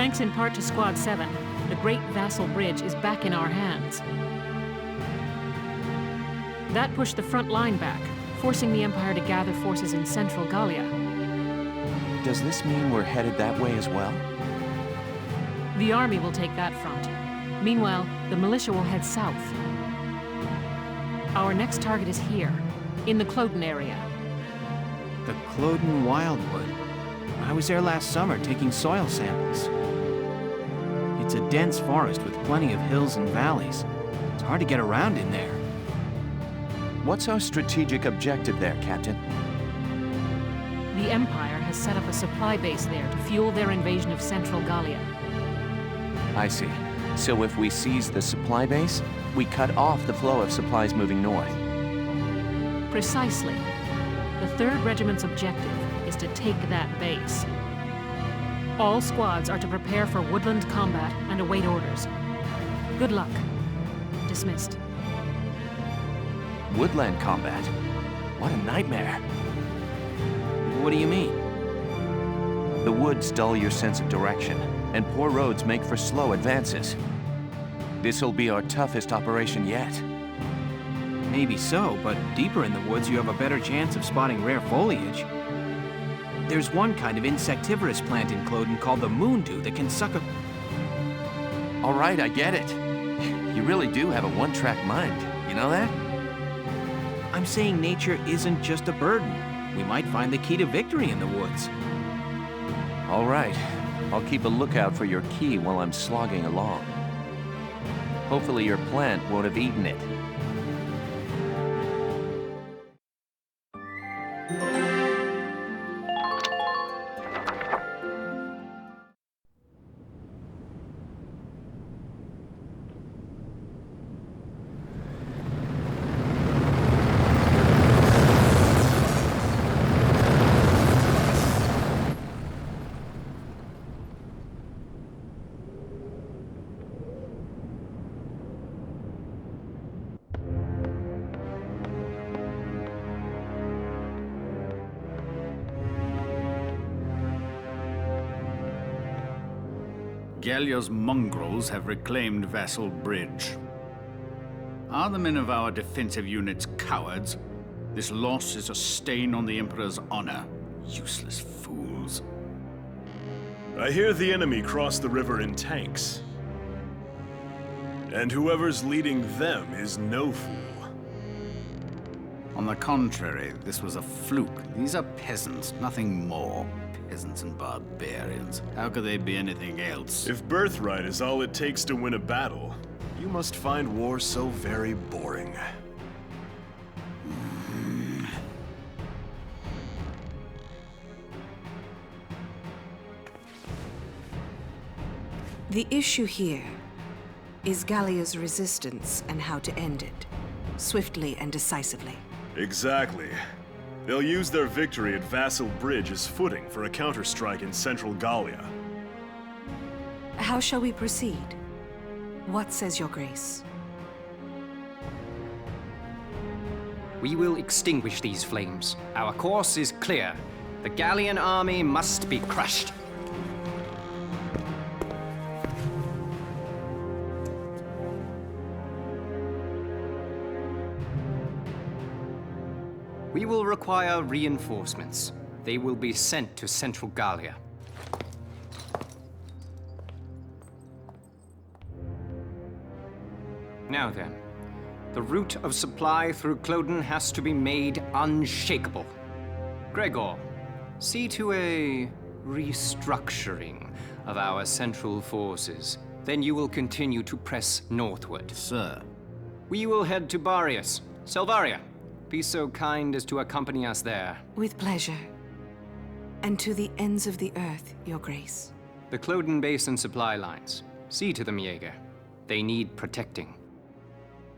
Thanks in part to Squad 7, the Great Vassal Bridge is back in our hands. That pushed the front line back, forcing the Empire to gather forces in central Gallia. Does this mean we're headed that way as well? The army will take that front. Meanwhile, the militia will head south. Our next target is here, in the Cloden area. The Cloden Wildwood. I was there last summer taking soil samples. It's a dense forest with plenty of hills and valleys. It's hard to get around in there. What's our strategic objective there, Captain? The Empire has set up a supply base there to fuel their invasion of central Gallia. I see. So if we seize the supply base, we cut off the flow of supplies moving north. Precisely. The 3rd Regiment's objective is to take that base. All squads are to prepare for woodland combat and await orders. Good luck. Dismissed. Woodland combat? What a nightmare. What do you mean? The woods dull your sense of direction, and poor roads make for slow advances. This'll be our toughest operation yet. Maybe so, but deeper in the woods you have a better chance of spotting rare foliage. There's one kind of insectivorous plant in Cloden called the moondew that can suck a... All right, I get it. You really do have a one-track mind, you know that? I'm saying nature isn't just a burden. We might find the key to victory in the woods. All right. I'll keep a lookout for your key while I'm slogging along. Hopefully your plant won't have eaten it. Gallia's mongrels have reclaimed Vassal Bridge. Are the men of our defensive units cowards? This loss is a stain on the Emperor's honor. Useless fools. I hear the enemy cross the river in tanks. And whoever's leading them is no fool. On the contrary, this was a fluke. These are peasants, nothing more. Peasants and barbarians. How could they be anything else? If birthright is all it takes to win a battle, you must find war so very boring. The issue here is Gallia's resistance and how to end it, swiftly and decisively. Exactly. They'll use their victory at Vassal Bridge as footing for a counterstrike in central Gallia. How shall we proceed? What says your grace? We will extinguish these flames. Our course is clear. The Gallian army must be crushed. We will require reinforcements. They will be sent to central Gallia. Now then, the route of supply through Cloden has to be made unshakable. Gregor, see to a restructuring of our central forces. Then you will continue to press northward. Sir. We will head to Barius. Selvaria, be so kind as to accompany us there. With pleasure. And to the ends of the earth, your grace. The Cloden Basin supply lines. See to them, Jaeger. They need protecting.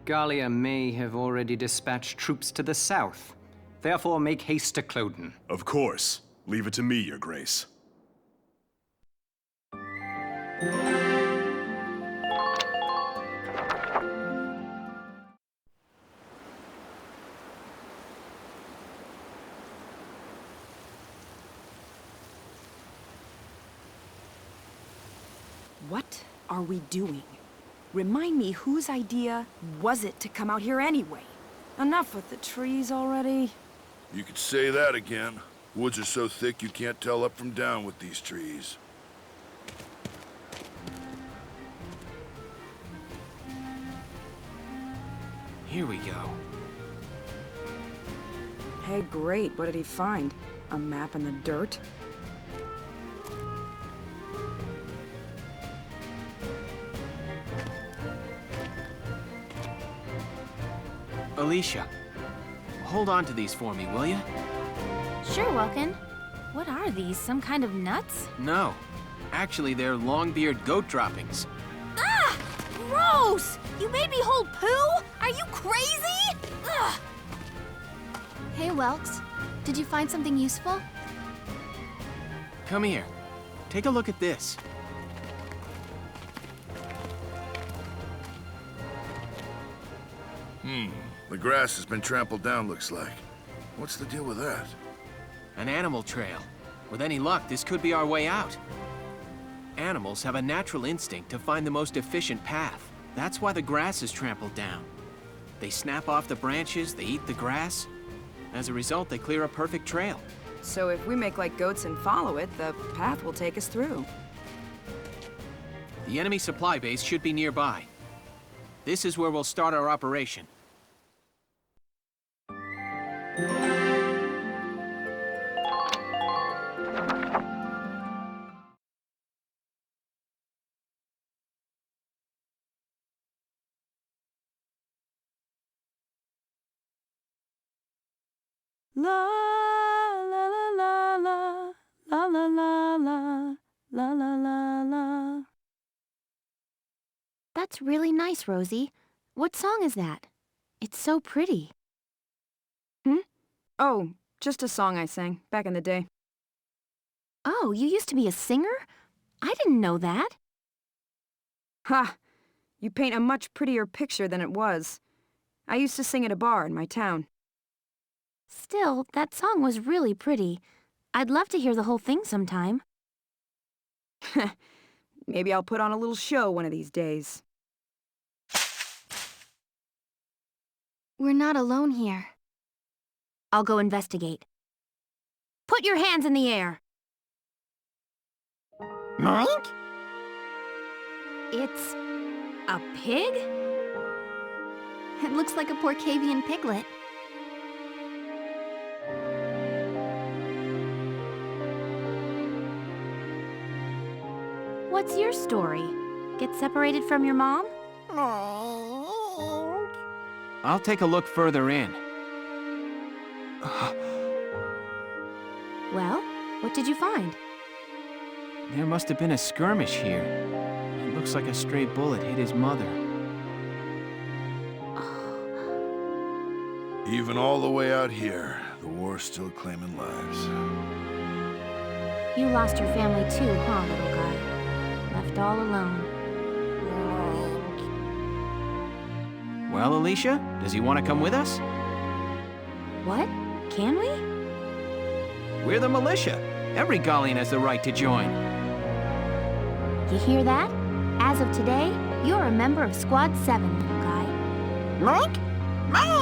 Gallia may have already dispatched troops to the south. Therefore, make haste to Cloden. Of course. Leave it to me, your grace. What are we doing? Remind me, whose idea was it to come out here anyway? Enough with the trees already. You could say that again. Woods are so thick you can't tell up from down with these trees. Here we go. Hey, great. What did he find? A map in the dirt? Alicia, hold on to these for me, will you? Sure, Welkin. What are these? Some kind of nuts? No. Actually, they're longbeard goat droppings. Ah! Gross! You made me hold poo? Are you crazy? Ugh! Hey, Welks. Did you find something useful? Come here. Take a look at this. The grass has been trampled down, looks like. What's the deal with that? An animal trail. With any luck, this could be our way out. Animals have a natural instinct to find the most efficient path. That's why the grass is trampled down. They snap off the branches, they eat the grass. As a result, they clear a perfect trail. So if we make like goats and follow it, the path will take us through. The enemy supply base should be nearby. This is where we'll start our operation. La la la la la la la la la la la la la. That's really nice, Rosie. What song is that? It's so pretty. Oh, just a song I sang back in the day. Oh, you used to be a singer? I didn't know that. Ha! You paint a much prettier picture than it was. I used to sing at a bar in my town. Still, that song was really pretty. I'd love to hear the whole thing sometime. Maybe I'll put on a little show one of these days. We're not alone here. I'll go investigate. Put your hands in the air! Mike? It's a pig? It looks like a Porcavian piglet. What's your story? Get separated from your mom? I'll take a look further in. Well, what did you find? There must have been a skirmish here. It looks like a stray bullet hit his mother. Even all the way out here, the war's still claiming lives. You lost your family too, huh, little guy? Left all alone. Well, Alicia, does he want to come with us? What? Can we? We're the militia. Every Gallian has the right to join. You hear that? As of today, you're a member of Squad 7, little guy. Mike? Mike!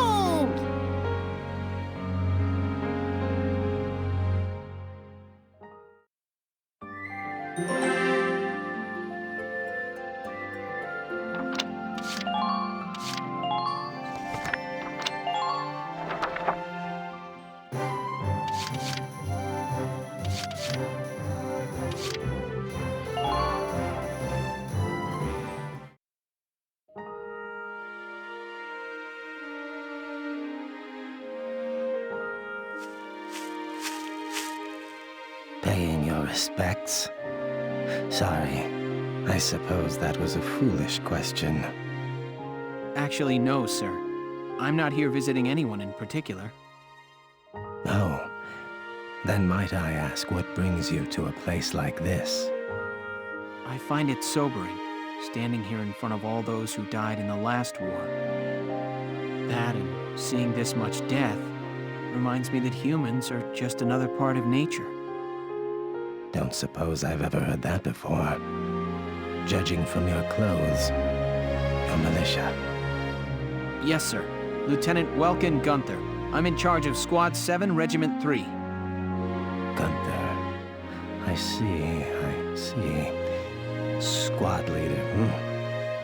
Paying your respects? Sorry, I suppose that was a foolish question. Actually, no, sir. I'm not here visiting anyone in particular. Oh, then might I ask what brings you to a place like this? I find it sobering, standing here in front of all those who died in the last war. That and seeing this much death reminds me that humans are just another part of nature. Don't suppose I've ever heard that before. Judging from your clothes, your militia. Yes, sir. Lieutenant Welkin Gunther. I'm in charge of Squad 7, Regiment 3. Gunther. I see. Squad leader.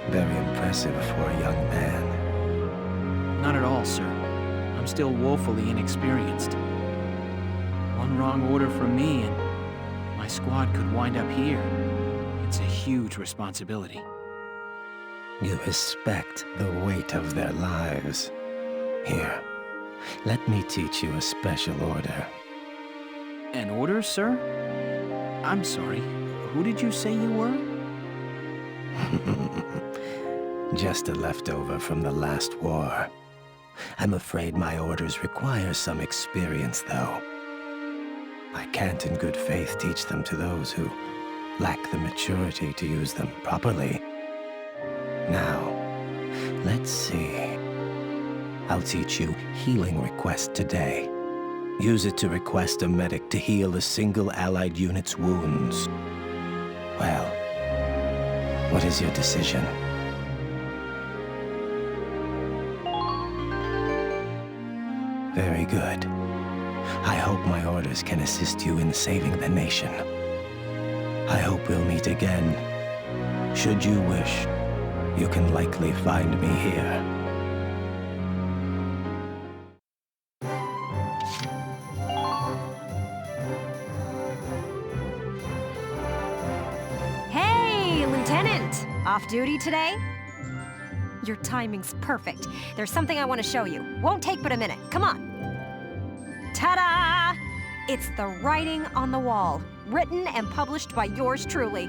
Very impressive for a young man. Not at all, sir. I'm still woefully inexperienced. One wrong order from me and my squad could wind up here. It's a huge responsibility. You respect the weight of their lives. Here, let me teach you a special order. An order, sir? I'm sorry. Who did you say you were? Just a leftover from the last war. I'm afraid my orders require some experience, though. I can't in good faith teach them to those who lack the maturity to use them properly. Now, let's see. I'll teach you Healing Request today. Use it to request a medic to heal a single allied unit's wounds. Well, what is your decision? Very good. I hope my orders can assist you in saving the nation. I hope we'll meet again. Should you wish, you can likely find me here. Hey, Lieutenant! Off duty today? Your timing's perfect. There's something I want to show you. Won't take but a minute. Come on. Ta-da! It's the writing on the wall, written and published by yours truly.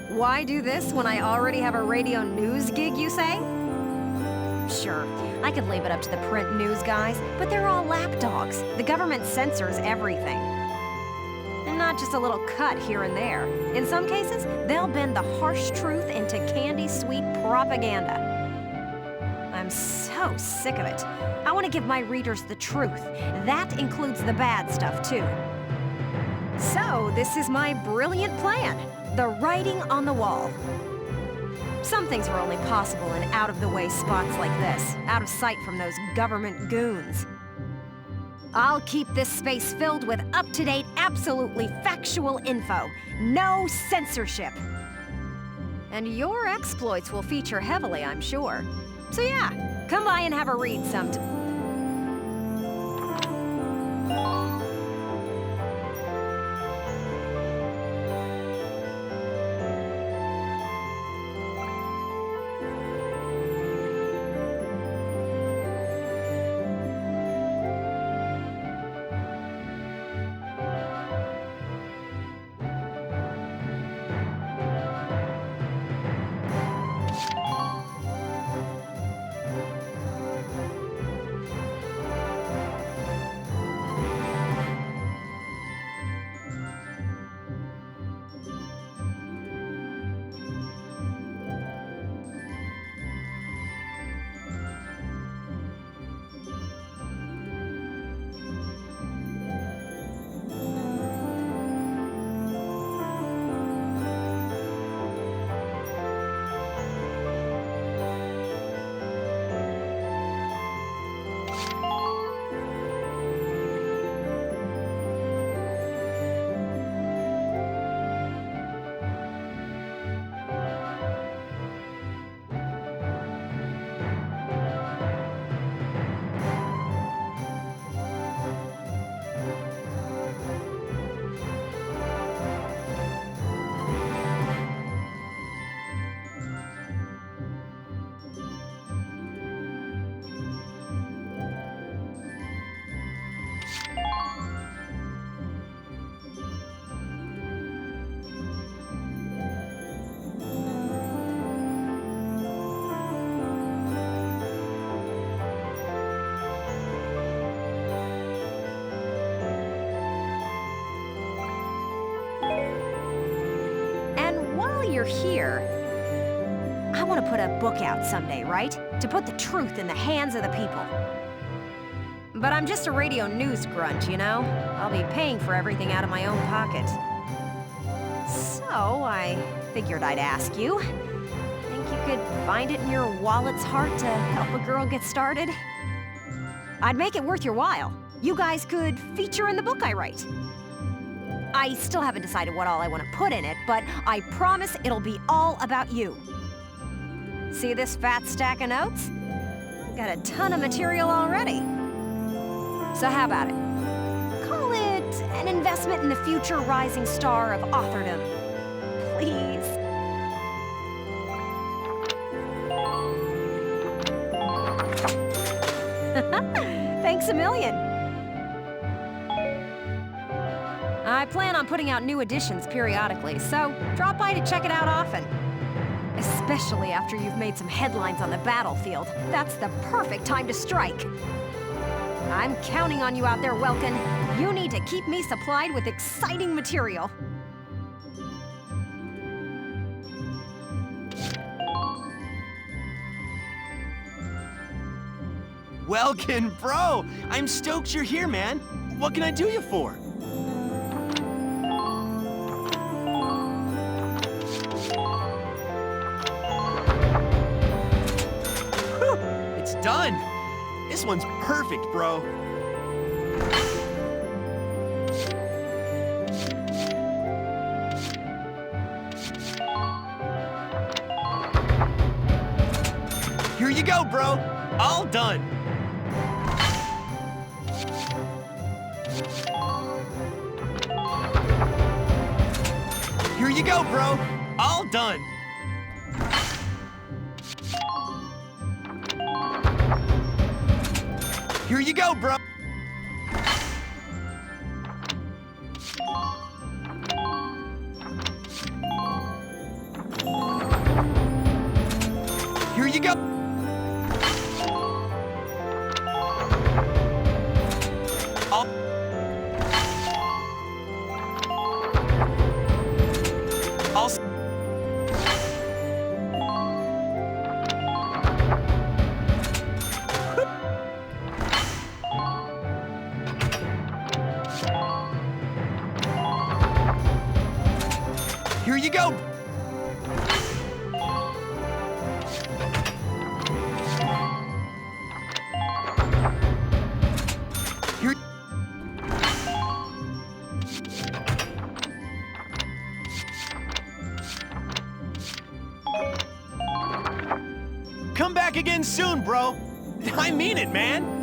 Why do this when I already have a radio news gig, you say? Sure, I could leave it up to the print news guys, but they're all lapdogs. The government censors everything. And not just a little cut here and there. In some cases, they'll bend the harsh truth into candy-sweet propaganda. I'm so sick of it. I want to give my readers the truth. That includes the bad stuff, too. So, this is my brilliant plan. The writing on the wall. Some things are only possible in out-of-the-way spots like this, out of sight from those government goons. I'll keep this space filled with up-to-date, absolutely factual info. No censorship. And your exploits will feature heavily, I'm sure. So yeah, come by and have a read sometime. You're here, I want to put a book out someday, right? To put the truth in the hands of the people. But I'm just a radio news grunt, you know? I'll be paying for everything out of my own pocket. So, I figured I'd ask you. Think you could find it in your wallet's heart to help a girl get started? I'd make it worth your while. You guys could feature in the book I write. I still haven't decided what all I want to put in it, but I promise it'll be all about you. See this fat stack of notes? Got a ton of material already. So how about it? Call it an investment in the future rising star of authordom. Please. Thanks a million. I plan on putting out new editions periodically, so drop by to check it out often. Especially after you've made some headlines on the battlefield. That's the perfect time to strike. I'm counting on you out there, Welkin. You need to keep me supplied with exciting material. Welkin, bro! I'm stoked you're here, man. What can I do you for? Whew, it's done! This one's perfect, bro. Here you go, bro. All done. Here you go, bro. All done. Here you go, bro. Here you go. All Here you go. Here. Come back again soon, bro. I mean it, man.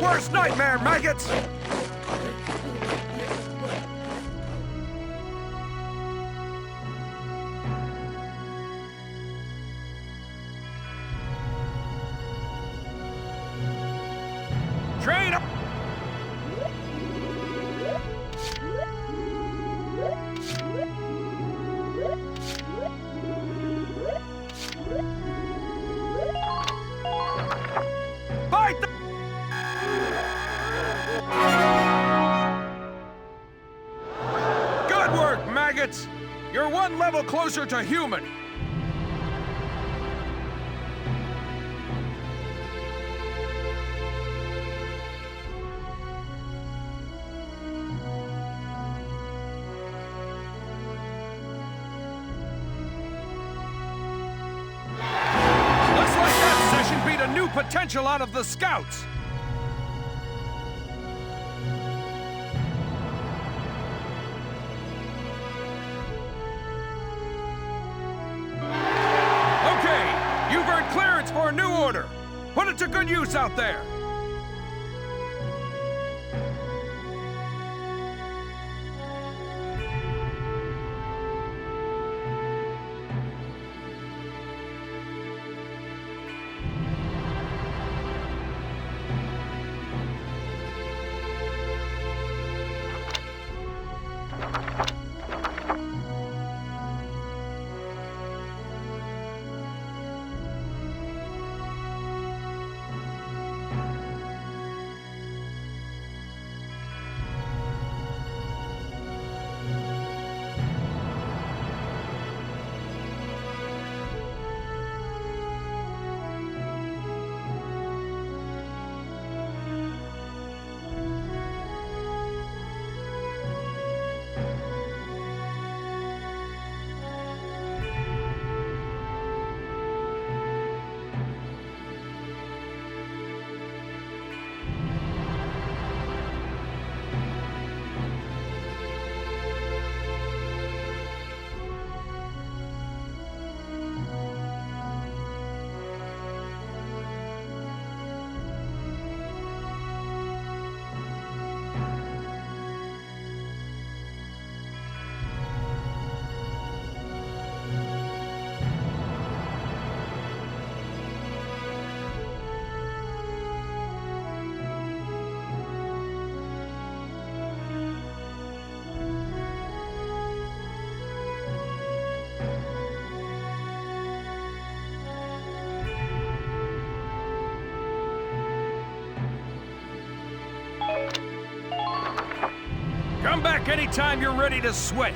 worst nightmare, maggots! Train up! Fight the... Good work, maggots! You're one level closer to human. Looks like that session beat a new potential out of the scouts. Okay, you've earned clearance for a new order. Put it to good use out there. Come back anytime you're ready to sweat.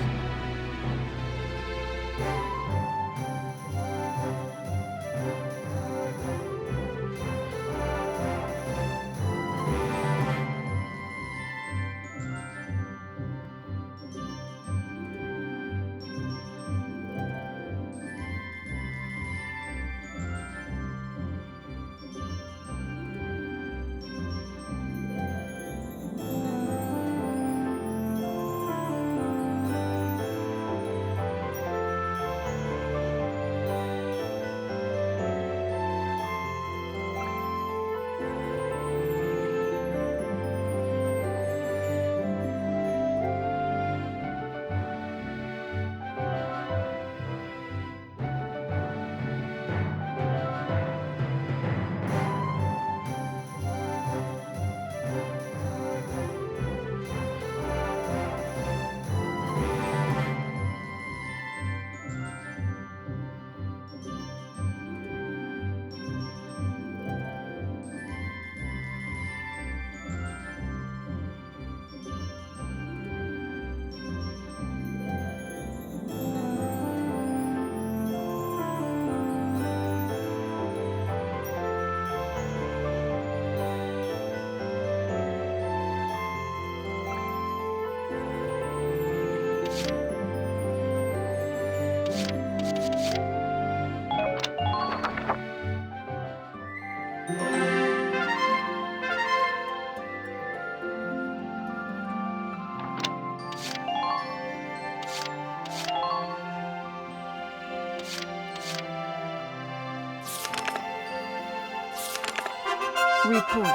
Report.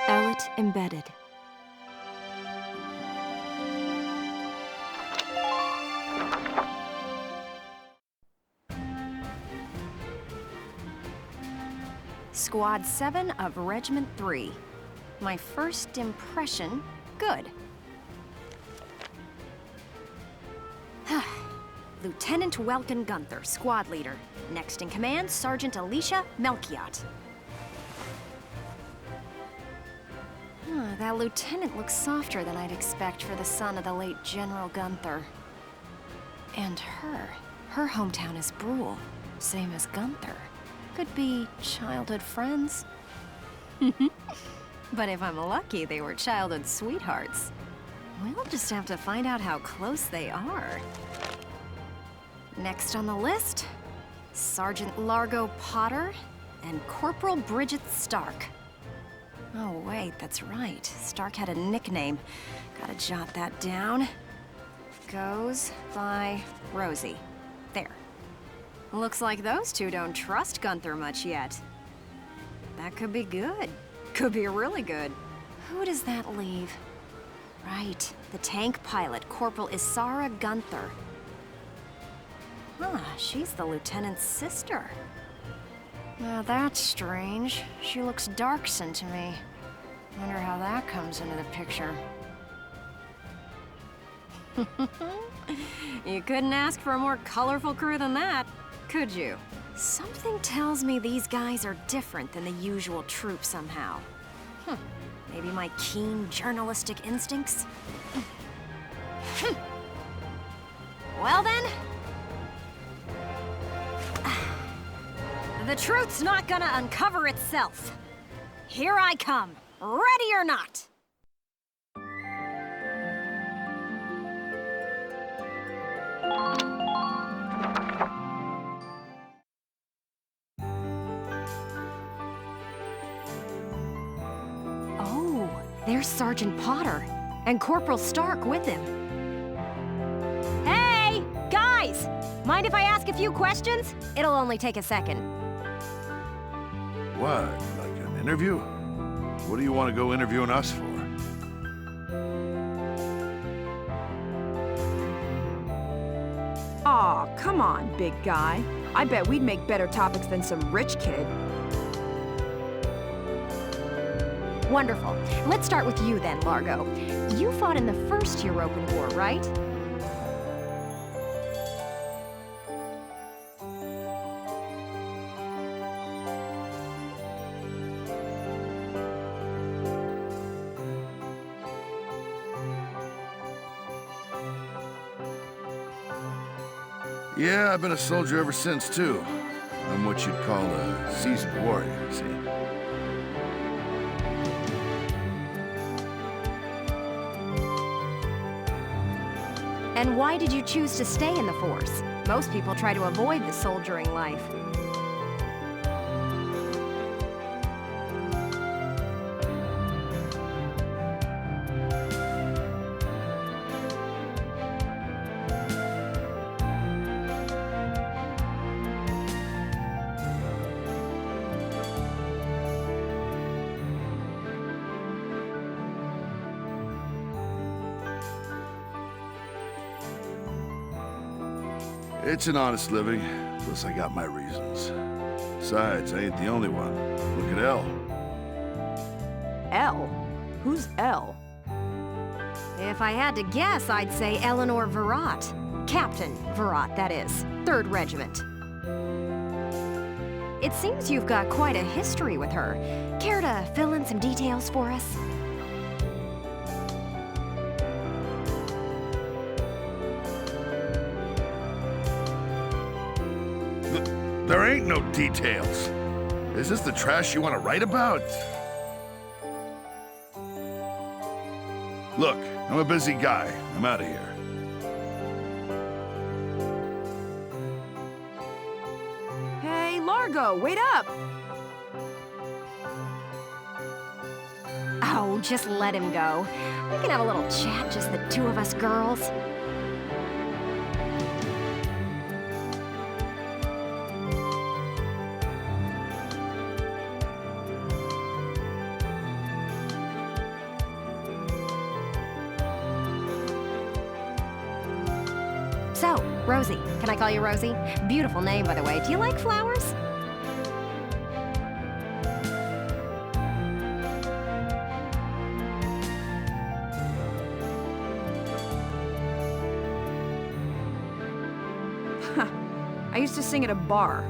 Ellen Set embedded. Squad 7 of Regiment 3. My first impression, good. Lieutenant Welkin Gunther, squad leader. Next in command, Sergeant Alicia Melchiot. That lieutenant looks softer than I'd expect for the son of the late General Gunther. And her hometown is Brule, same as Gunther. Could be childhood friends. But if I'm lucky, they were childhood sweethearts. We'll just have to find out how close they are. Next on the list, Sergeant Largo Potter and Corporal Bridget Stark. Oh wait, that's right. Stark had a nickname. Gotta jot that down. Goes by Rosie. There. Looks like those two don't trust Gunther much yet. That could be good. Could be really good. Who does that leave? Right, the tank pilot, Corporal Isara Gunther. She's the lieutenant's sister. Now that's strange. She looks Darkson to me. Wonder how that comes into the picture. You couldn't ask for a more colorful crew than that, could you? Something tells me these guys are different than the usual troop somehow. Maybe my keen journalistic instincts? Well then... The truth's not gonna uncover itself. Here I come, ready or not. Oh, there's Sergeant Potter, and Corporal Stark with him. Hey, guys! Mind if I ask a few questions? It'll only take a second. What, like an interview? What do you want to go interviewing us for? Aw, come on, big guy. I bet we'd make better topics than some rich kid. Wonderful. Let's start with you then, Largo. You fought in the First European War, right? Yeah, I've been a soldier ever since, too. I'm what you'd call a seasoned warrior, see? And why did you choose to stay in the Force? Most people try to avoid the soldiering life. It's an honest living, plus I got my reasons. Besides, I ain't the only one. Look at Elle. Elle? Who's Elle? If I had to guess, I'd say Eleanor Virat. Captain Virat, that is. 3rd Regiment. It seems you've got quite a history with her. Care to fill in some details for us? There ain't no details. Is this the trash you want to write about? Look, I'm a busy guy. I'm out of here. Hey, Largo, wait up! Oh, just let him go. We can have a little chat, just the two of us girls. Rosie. Can I call you Rosie? Beautiful name, by the way. Do you like flowers? I used to sing at a bar.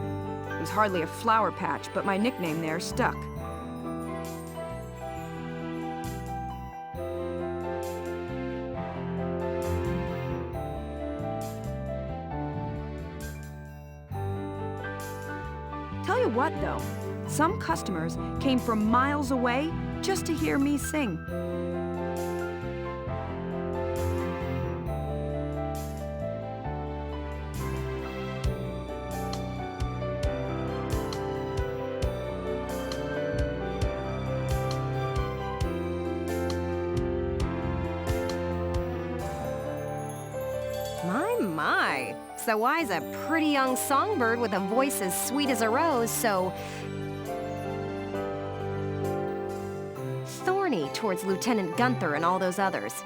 It was hardly a flower patch, but my nickname there stuck. Tell you what, though, some customers came from miles away just to hear me sing. My. So why's a pretty young songbird with a voice as sweet as a rose so thorny towards Lieutenant Gunther and all those others?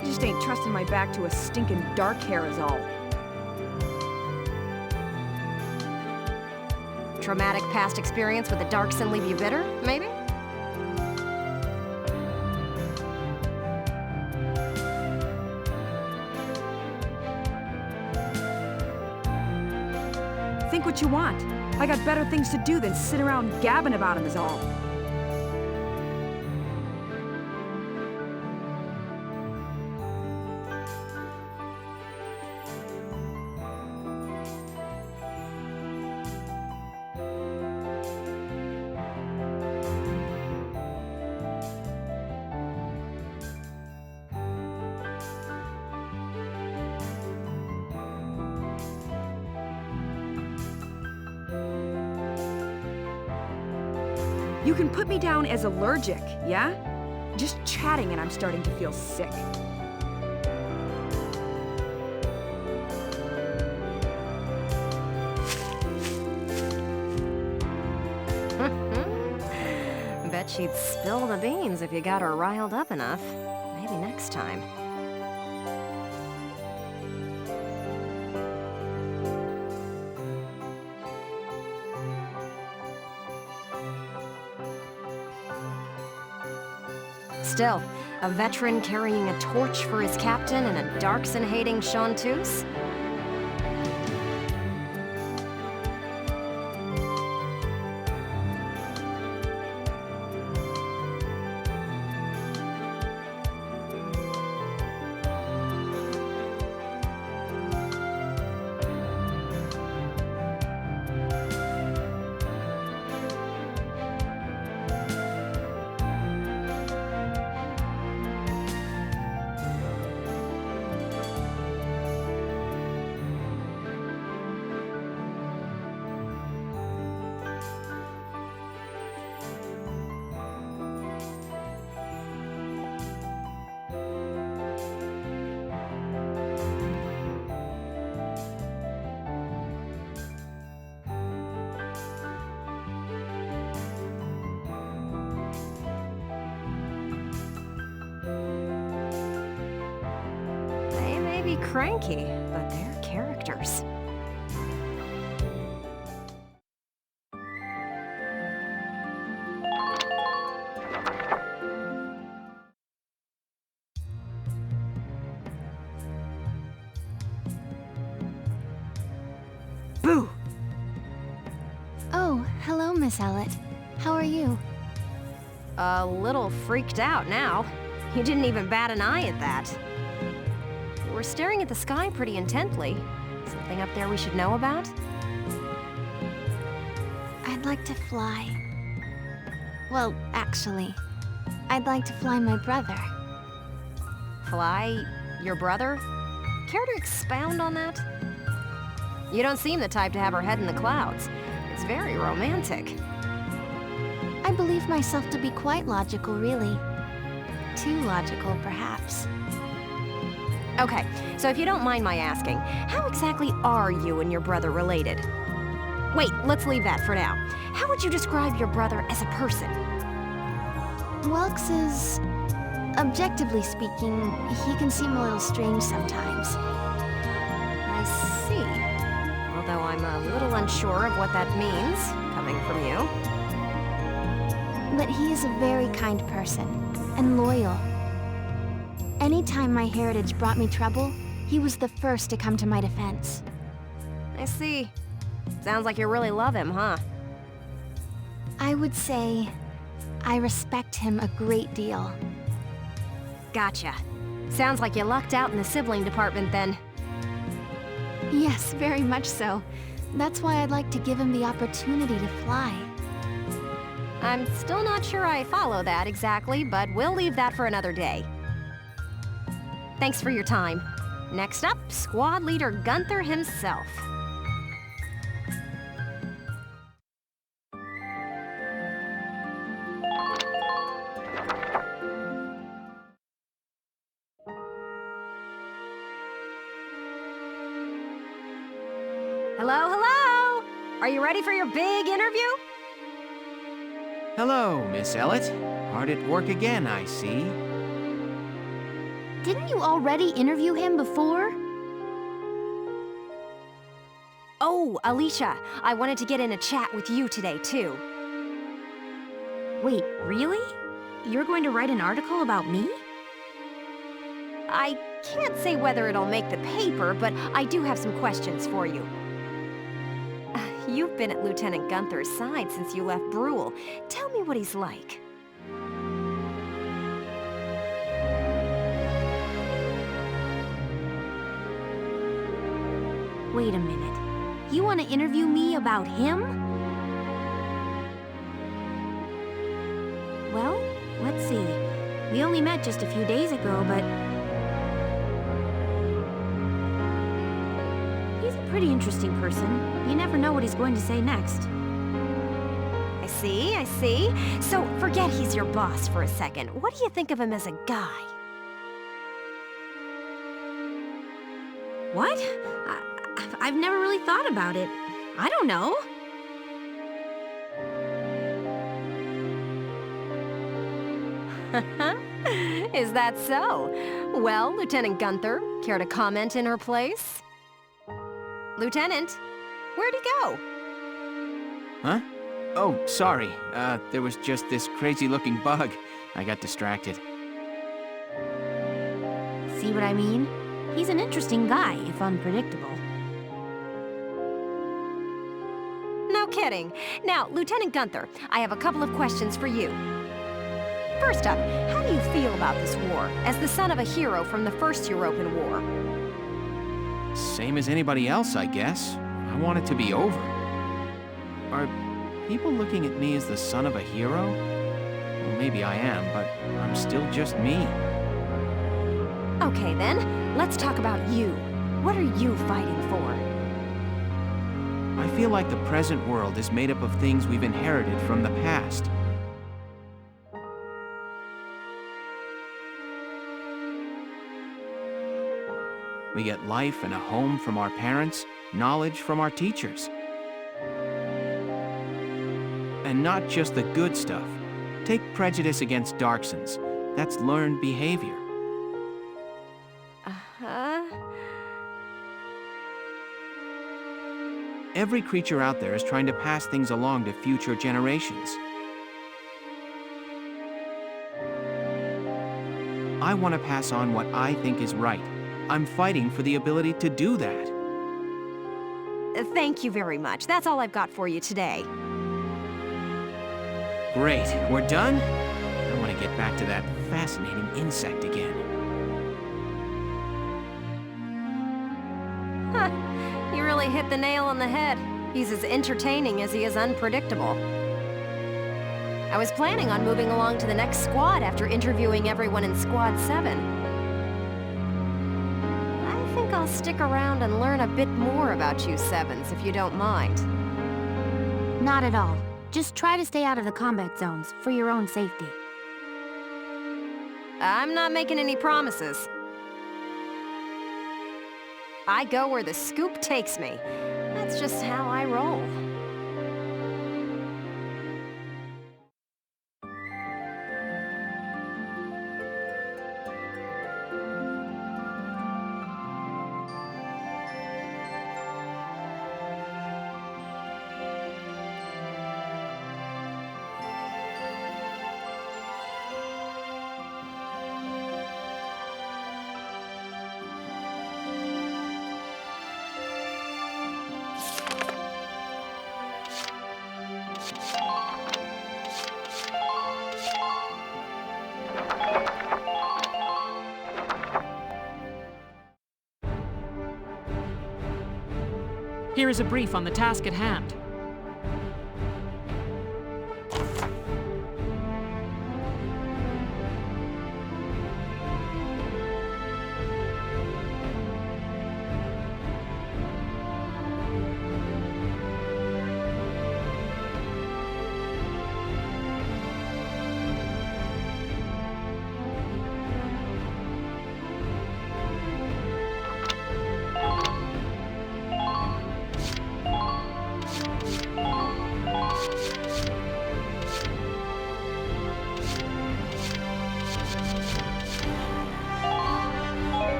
You just ain't trusting my back to a stinking dark hair is all. Traumatic past experience with the Darkson leave you bitter, maybe? Think what you want. I got better things to do than sit around gabbing about him is all. You can put me down as allergic, yeah? Just chatting and I'm starting to feel sick. Bet she'd spill the beans if you got her riled up enough. Maybe next time. Still, a veteran carrying a torch for his captain and a Darkson-hating chanteuse? Be cranky, but they're characters. Boo! Oh, hello, Miss Ellett. How are you? A little freaked out now. You didn't even bat an eye at that. We're staring at the sky pretty intently. Something up there we should know about? I'd like to fly. Well, actually, I'd like to fly my brother. Fly your brother? Care to expound on that? You don't seem the type to have her head in the clouds. It's very romantic. I believe myself to be quite logical, really. Too logical, perhaps. Okay, so if you don't mind my asking, how exactly are you and your brother related? Wait, let's leave that for now. How would you describe your brother as a person? Welks is... objectively speaking, he can seem a little strange sometimes. I see. Although I'm a little unsure of what that means, coming from you. But he is a very kind person, and loyal. Anytime my heritage brought me trouble, he was the first to come to my defense. I see. Sounds like you really love him, huh? I would say I respect him a great deal. Gotcha. Sounds like you lucked out in the sibling department then. Yes, very much so. That's why I'd like to give him the opportunity to fly. I'm still not sure I follow that exactly, but we'll leave that for another day. Thanks for your time. Next up, Squad Leader Gunther himself. Hello, hello! Are you ready for your big interview? Hello, Miss Ellett. Hard at work again, I see. Didn't you already interview him before? Oh, Alicia, I wanted to get in a chat with you today, too. Wait, really? You're going to write an article about me? I can't say whether it'll make the paper, but I do have some questions for you. You've been at Lieutenant Gunther's side since you left Brule. Tell me what he's like. Wait a minute. You want to interview me about him? Well, let's see. We only met just a few days ago, but... he's a pretty interesting person. You never know what he's going to say next. I see, I see. So, forget he's your boss for a second. What do you think of him as a guy? What? I've never really thought about it. I don't know. Is that so? Well, Lieutenant Gunther, care to comment in her place? Lieutenant, where'd he go? Huh? Oh, sorry. There was just this crazy-looking bug. I got distracted. See what I mean? He's an interesting guy, if unpredictable. No kidding. Now, Lieutenant Gunther, I have a couple of questions for you. First up, how do you feel about this war, as the son of a hero from the First European War? Same as anybody else, I guess. I want it to be over. Are people looking at me as the son of a hero? Well, maybe I am, but I'm still just me. Okay then, let's talk about you. What are you fighting for? I feel like the present world is made up of things we've inherited from the past. We get life and a home from our parents, knowledge from our teachers. And not just the good stuff. Take prejudice against Darksons. That's learned behavior. Uh-huh. Every creature out there is trying to pass things along to future generations. I want to pass on what I think is right. I'm fighting for the ability to do that. Thank you very much. That's all I've got for you today. Great. We're done? I want to get back to that fascinating insect again. Huh. You really hit the nail on the head. He's as entertaining as he is unpredictable. I was planning on moving along to the next squad after interviewing everyone in Squad 7. I think I'll stick around and learn a bit more about you Sevens, if you don't mind. Not at all. Just try to stay out of the combat zones, for your own safety. I'm not making any promises. I go where the scoop takes me. That's just how I roll. Here is a brief on the task at hand.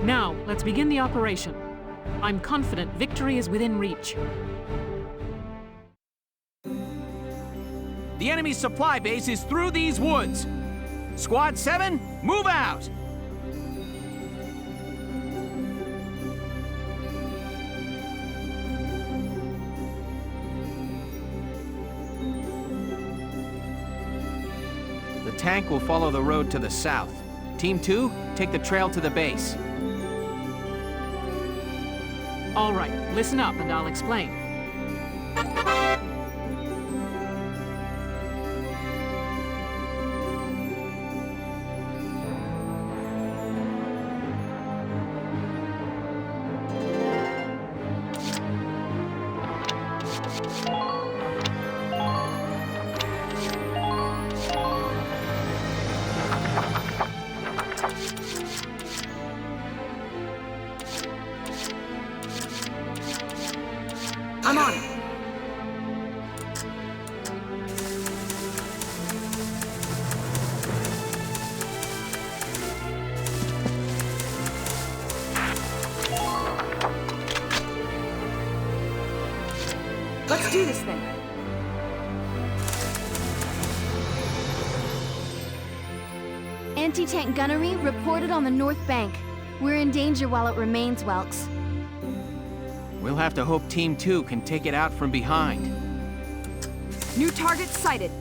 Now, let's begin the operation. I'm confident victory is within reach. The enemy's supply base is through these woods. Squad 7, move out! The tank will follow the road to the south. Team 2, take the trail to the base. All right, listen up and I'll explain. I'm on it. Let's do this thing. Anti-tank gunnery reported on the north bank. We're in danger while it remains, Welks. We'll have to hope Team 2 can take it out from behind. New target sighted.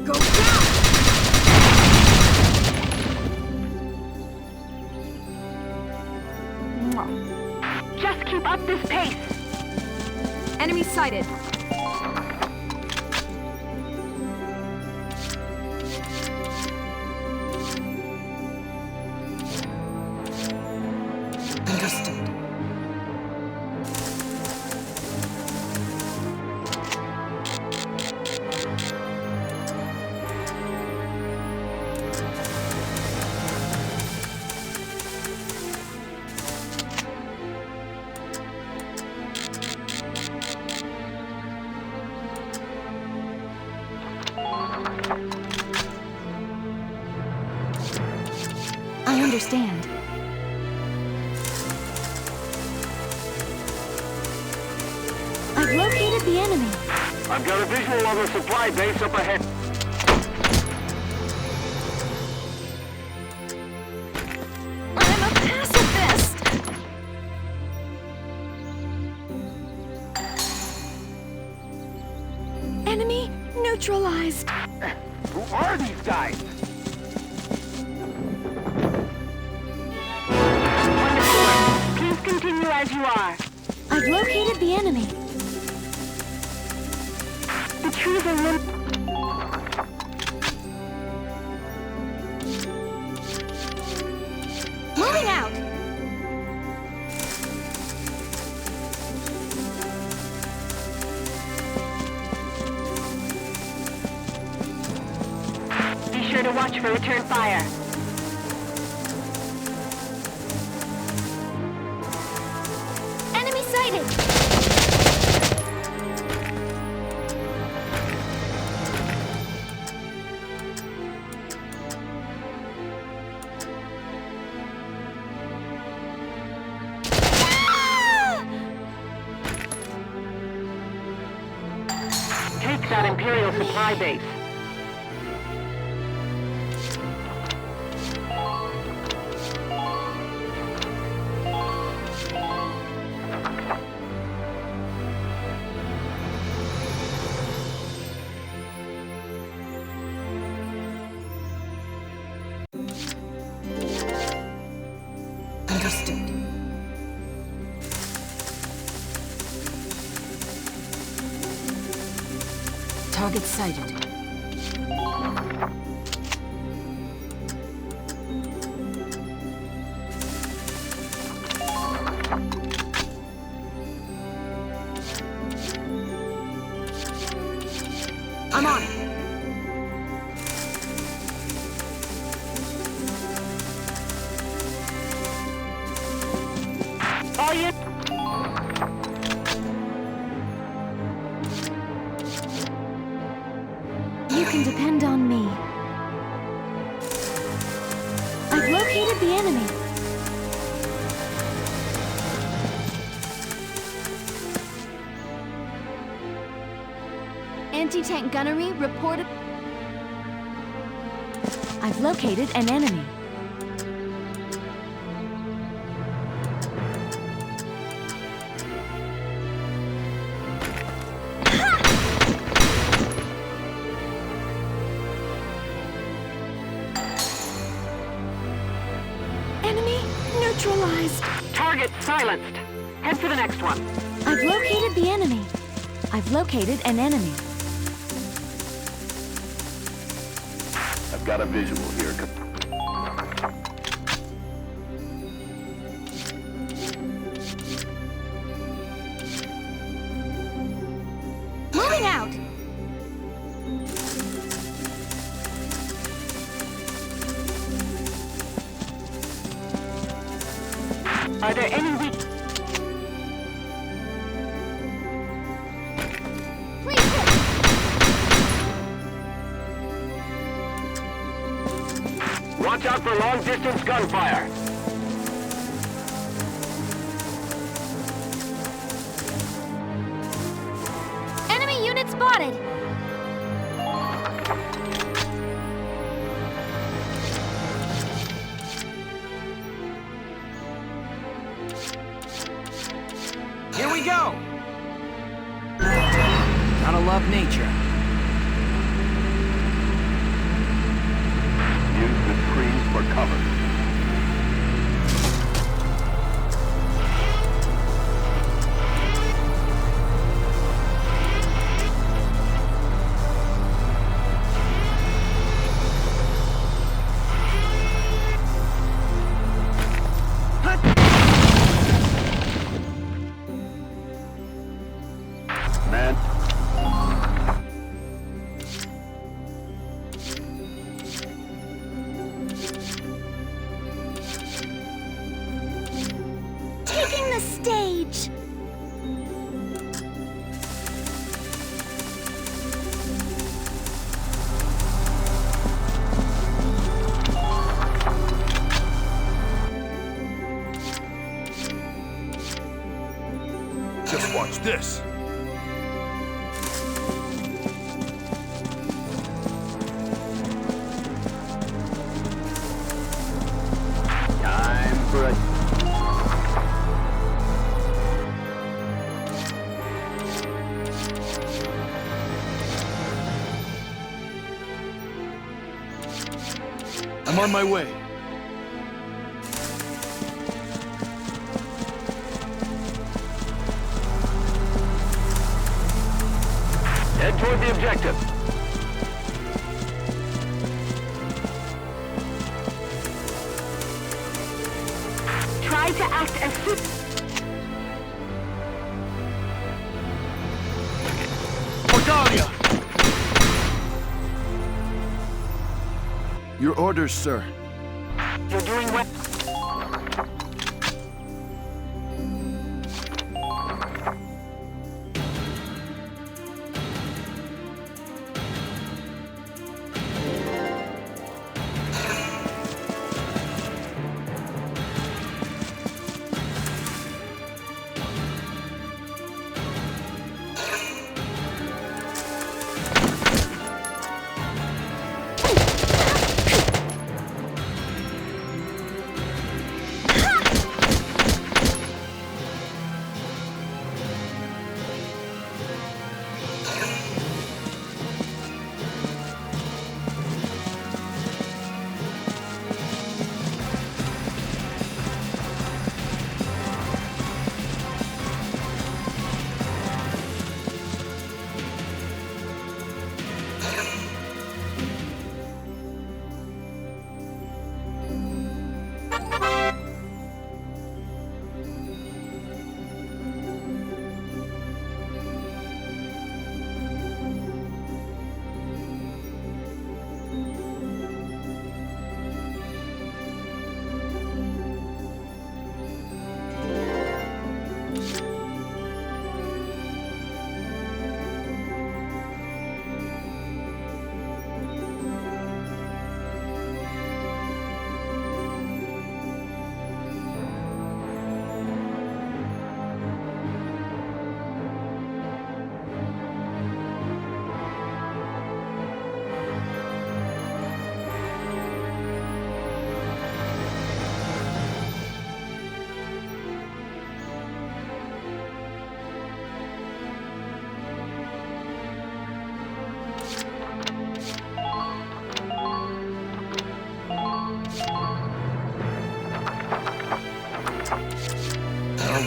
Go down! Just keep up this pace. Enemy sighted. Understood. I understand. I've located the enemy. I've got a visual on the supply base up ahead. I'm a pacifist! Enemy neutralized. Who are these guys? Please continue as you are. I've located the enemy. The trees are limp. Moving out! Be sure to watch for return fire. Enemy sighted! take that Imperial supply base. Understood. Target sighted. I'm on it. All you... You can depend on me. I've located the enemy. Anti-tank gunnery reported. I've located an enemy. Enemy neutralized. Target silenced. Head for the next one. I've located the enemy. I've located an enemy. I've got a visual here. Moving out. Are there any weak... Please hit. Watch out for long-distance gunfire. Enemy unit spotted. Here we go! Gotta love nature. Use the trees for cover. Man. Taking the stage. Just watch this. Time for a... I'm on my way. Head toward the objective. Try to act as soon... Cordalia! Your orders, sir. You're doing well.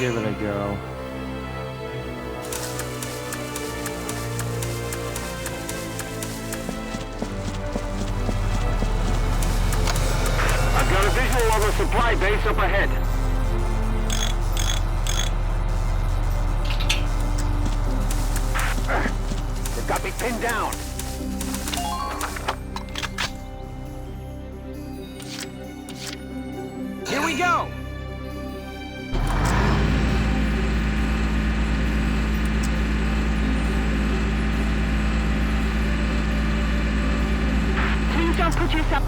give it a go. I've got a visual of a supply base up ahead. They've got me pinned down. Here we go! Please don't put yourself...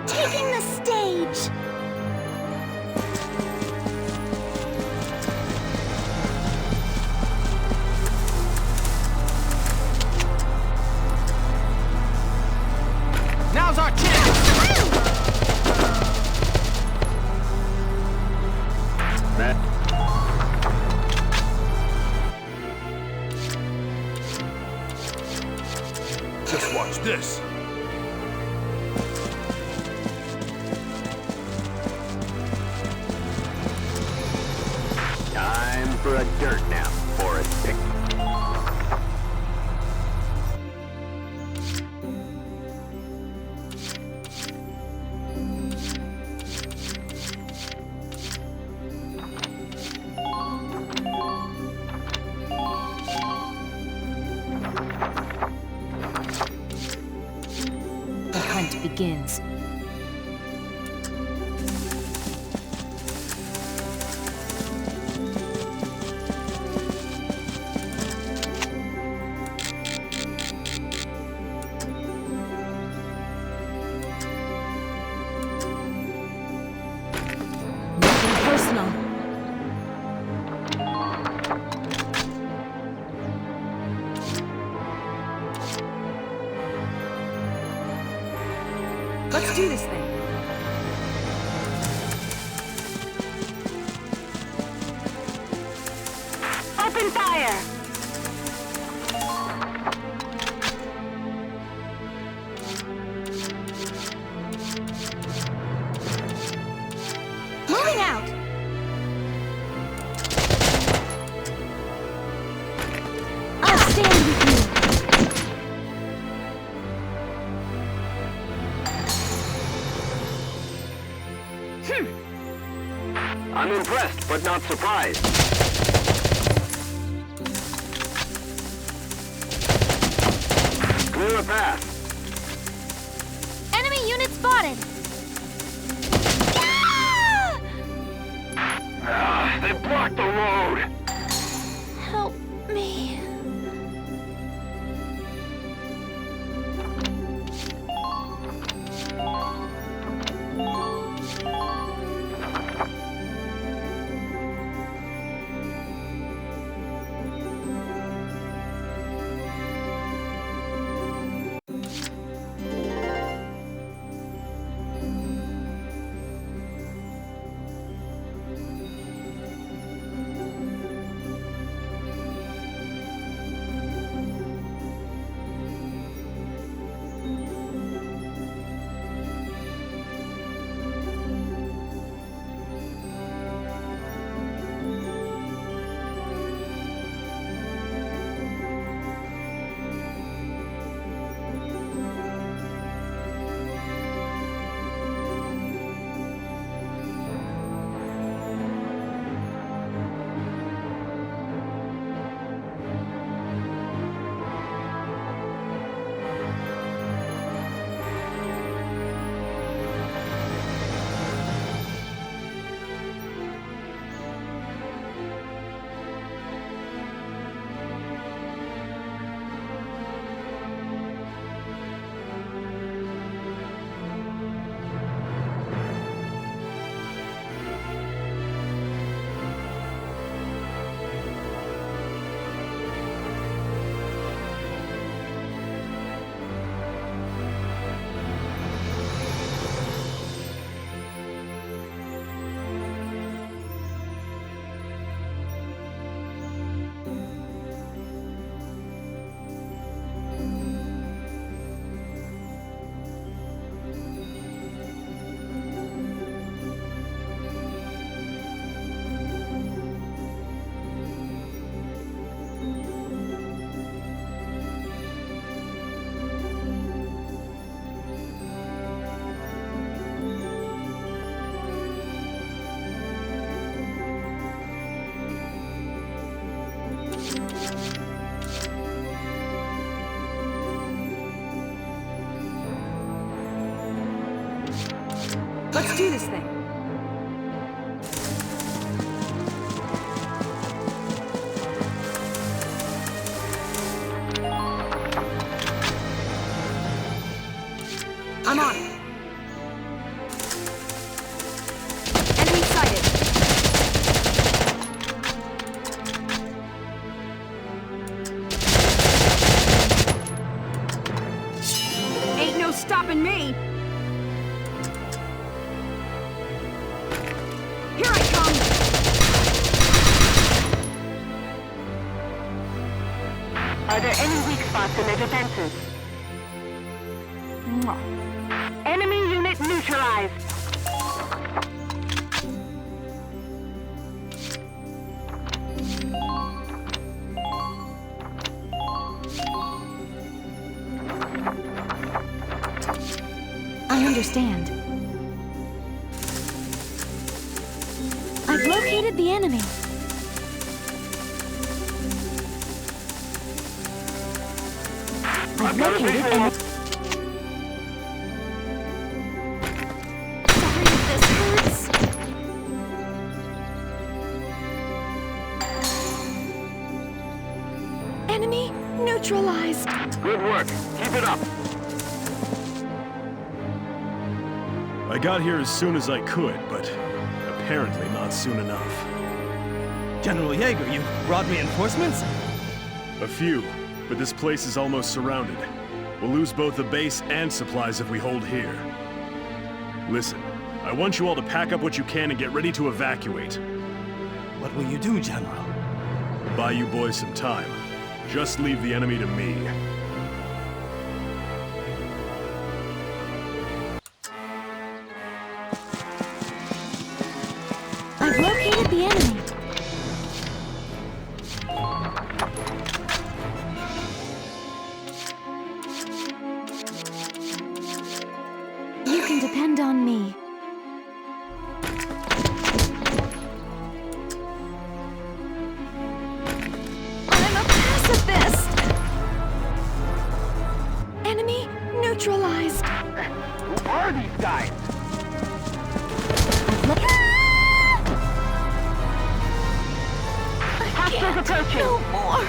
Taking the stage! Now's our chance! Just watch this. Time for a dirt nap, Forrest Pick. The hunt begins. Nothing personal. Let's do this thing. Open fire! Moving out! I'll stand with you! I'm impressed, but not surprised. Clear a path. Enemy unit spotted! They blocked the road! Help me. Let's do this thing. I'm on it. Enemy sighted. Ain't no stopping me. Here I come. Are there any weak spots in their defenses? Enemy unit neutralized. I understand. I've located the enemy. I've located enemy. Sorry if this hurts. Enemy neutralized. Good work. Keep it up. I got here as soon as I could, but apparently not soon enough. General Jaeger, you brought reinforcements? A few, but this place is almost surrounded. We'll lose both the base and supplies if we hold here. Listen, I want you all to pack up what you can and get ready to evacuate. What will you do, General? Buy you boys some time. Just leave the enemy to me. I've located the enemy. You can depend on me. I'm a pacifist! Enemy neutralized. Who are these guys? Hostiles approaching. No more.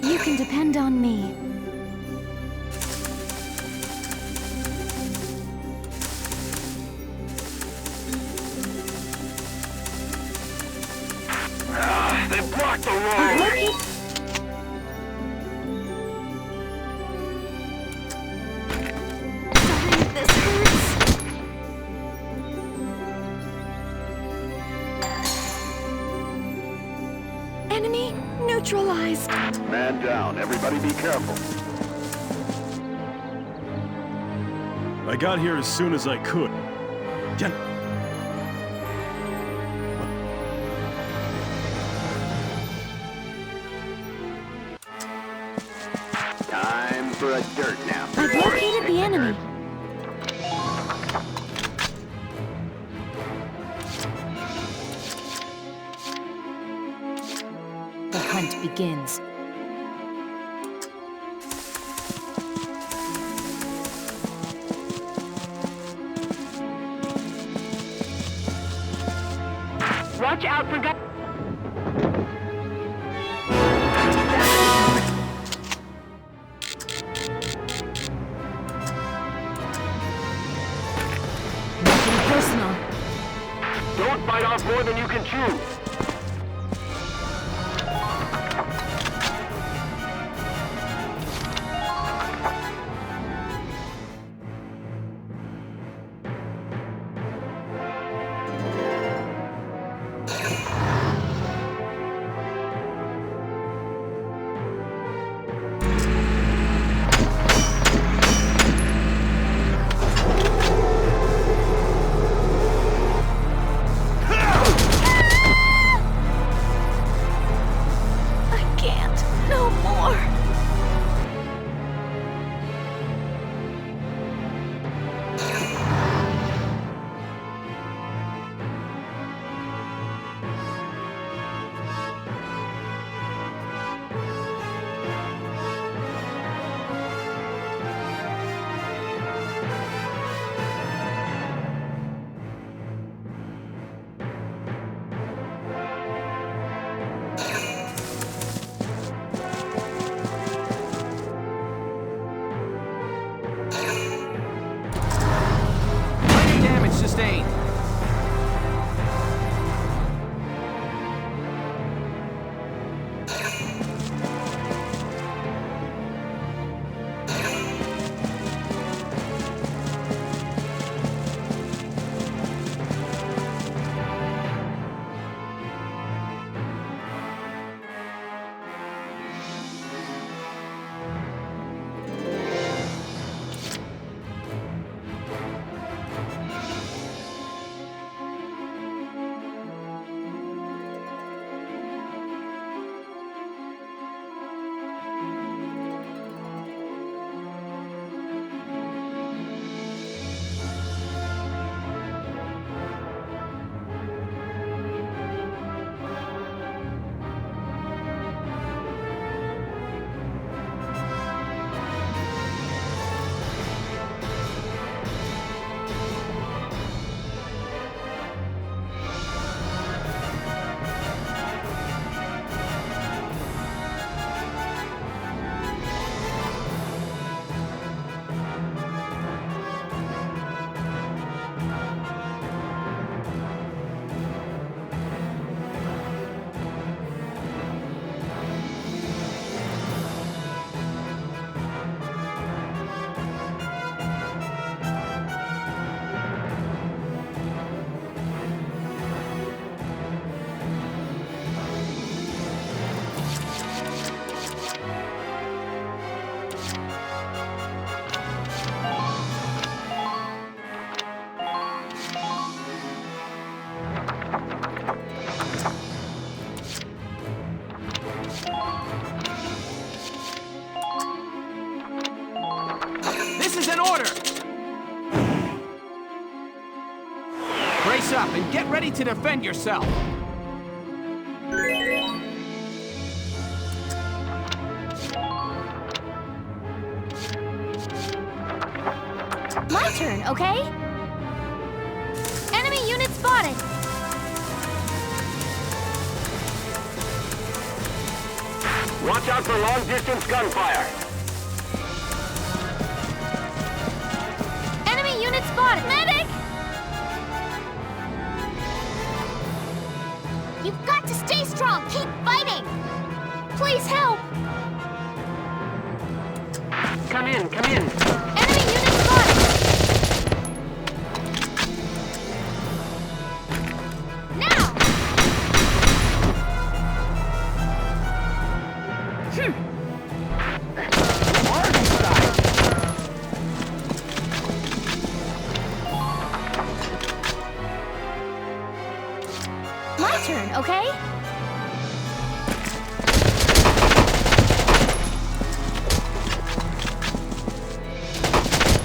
You can depend on me. They blocked the road. I've located... Sorry if this hurts. Enemy neutralized. Man down. Everybody be careful. I got here as soon as I could. Time for a dirt nap. I've located the enemy. The hunt begins. Watch out for guys. Nothing personal. Don't bite off more than you can chew. get ready to defend yourself. My turn, okay? Enemy unit spotted! Watch out for long-distance gunfire. Enemy unit spotted! Medic! You've got to stay strong! Keep fighting! Please help! Come in, come in. Enemy unit spotted! Now! My turn, okay?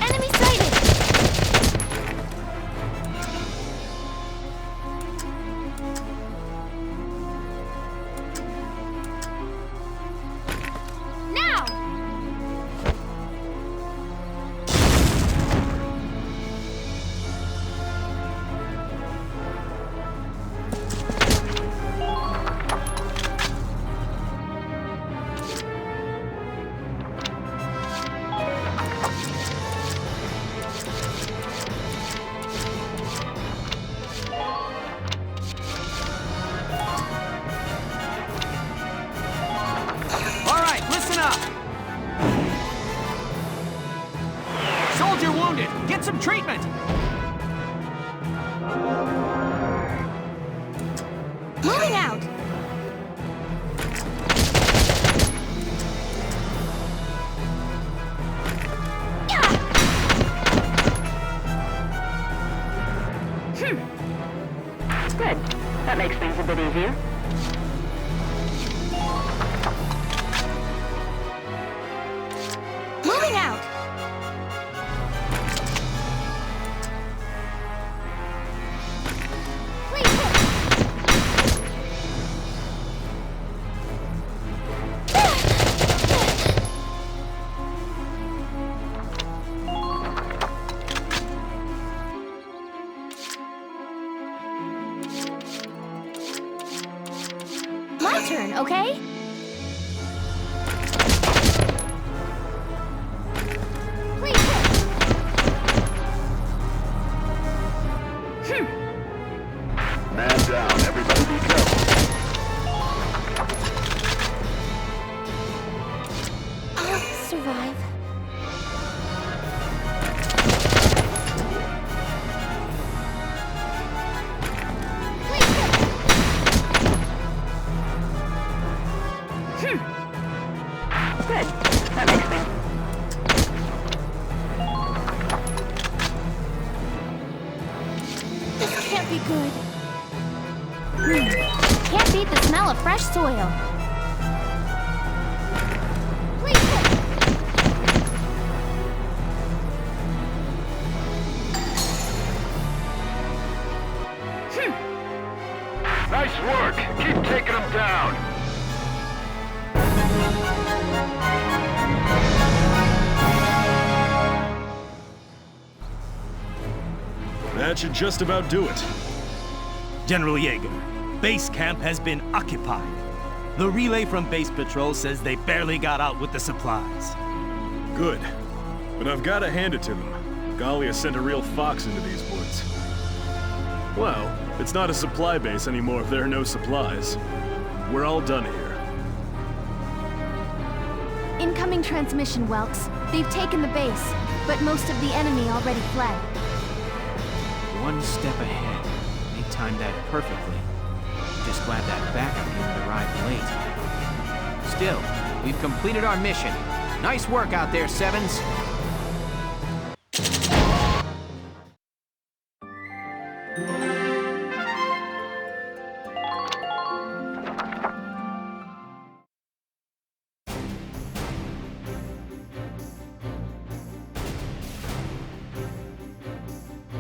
Enemy sighted! Now! All right, listen up. Soldier wounded. Get some treatment. Moving out! Good. That makes things a bit easier. Moving out! Please My turn, okay? Please Man down. Everybody be careful. I'll survive. Good. That makes things... This can't be good. Can't beat the smell of fresh soil. Nice work. Keep taking them down. That should just about do it. General Yeager, base camp has been occupied. The relay from base patrol says they barely got out with the supplies. Good. But I've got to hand it to them. Gallia sent a real fox into these woods. Well, it's not a supply base anymore if there are no supplies. We're all done here. Incoming transmission, Welks. They've taken the base, but most of the enemy already fled. One step ahead. They timed that perfectly. Just glad that backup unit arrived late. Still, we've completed our mission. Nice work out there, Sevens.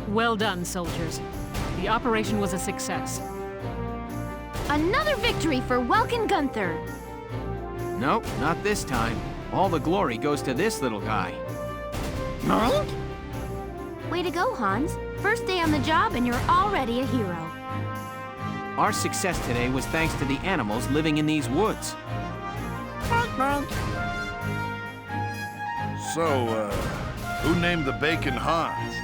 Well done, soldiers. The operation was a success. Another victory for Welkin Gunther! Nope, not this time. All the glory goes to this little guy. Way to go, Hans. First day on the job and you're already a hero. Our success today was thanks to the animals living in these woods. So, who named the bacon Hans?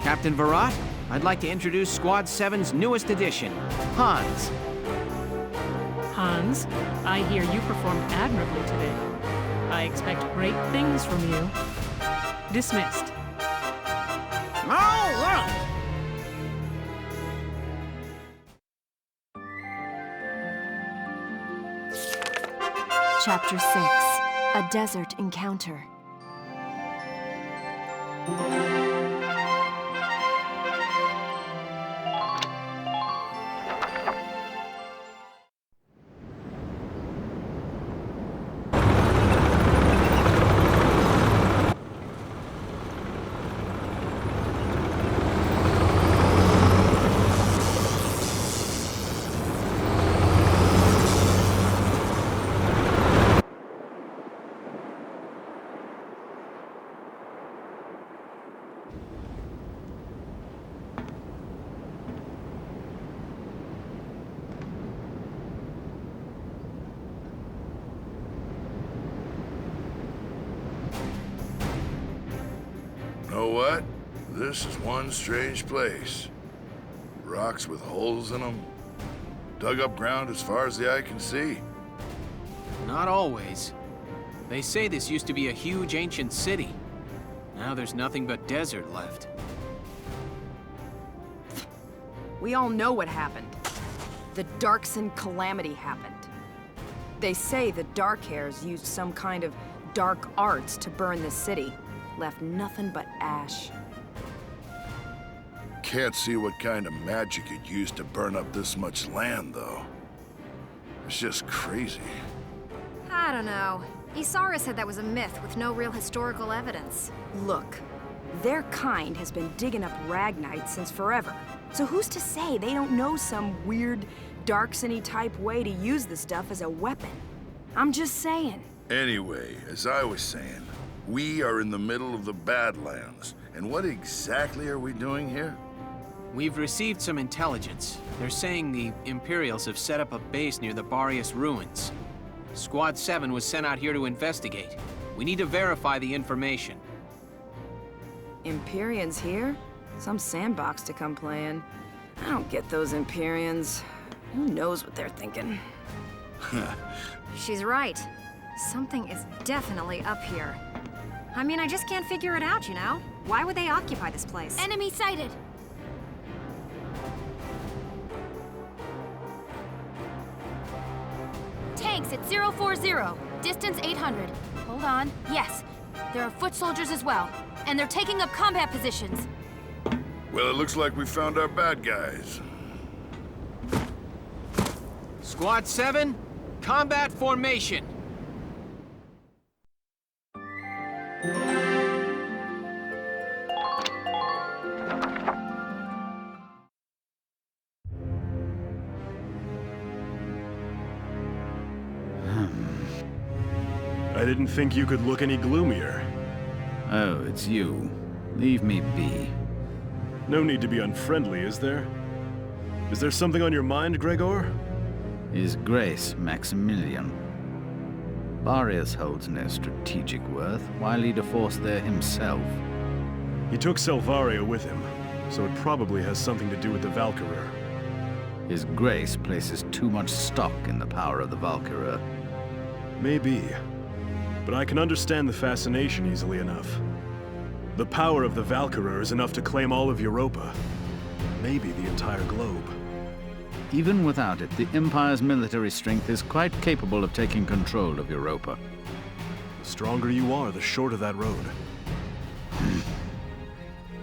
Captain Virat, I'd like to introduce Squad 7's newest addition, Hans. Hans, I hear you performed admirably today. I expect great things from you. Dismissed. Chapter 6, A Desert Encounter. Know what? This is one strange place. Rocks with holes in them. Dug up ground as far as the eye can see. Not always. They say this used to be a huge ancient city. Now there's nothing but desert left. We all know what happened. The Darkson calamity happened. They say the Darkhairs used some kind of dark arts to burn the city. Left nothing but ash. Can't see what kind of magic you'd use to burn up this much land, though. It's just crazy. I don't know. Isara said that was a myth with no real historical evidence. Look, their kind has been digging up Ragnite since forever. So who's to say they don't know some weird, Darksony type way to use the stuff as a weapon? I'm just saying. Anyway, as I was saying, we are in the middle of the Badlands. And what exactly are we doing here? We've received some intelligence. They're saying the Imperials have set up a base near the Barrius ruins. Squad 7 was sent out here to investigate. We need to verify the information. Imperians here? Some sandbox to come play in. I don't get those Imperians. Who knows what they're thinking? She's right. Something is definitely up here. I mean, I just can't figure it out, you know? Why would they occupy this place? Enemy sighted! Tanks at 040, distance 800. Hold on. Yes, there are foot soldiers as well, and they're taking up combat positions. Well, it looks like we found our bad guys. Squad 7, combat formation. I didn't think you could look any gloomier. Oh, it's you. Leave me be. No need to be unfriendly, is there? Is there something on your mind, Gregor? His Grace Maximilian. Barrius holds no strategic worth. Why lead a force there himself? He took Selvaria with him, so it probably has something to do with the Valkyria. His Grace places too much stock in the power of the Valkyria. Maybe. But I can understand the fascination easily enough. The power of the Valkyria is enough to claim all of Europa. Maybe the entire globe. Even without it, the Empire's military strength is quite capable of taking control of Europa. The stronger you are, the shorter that road.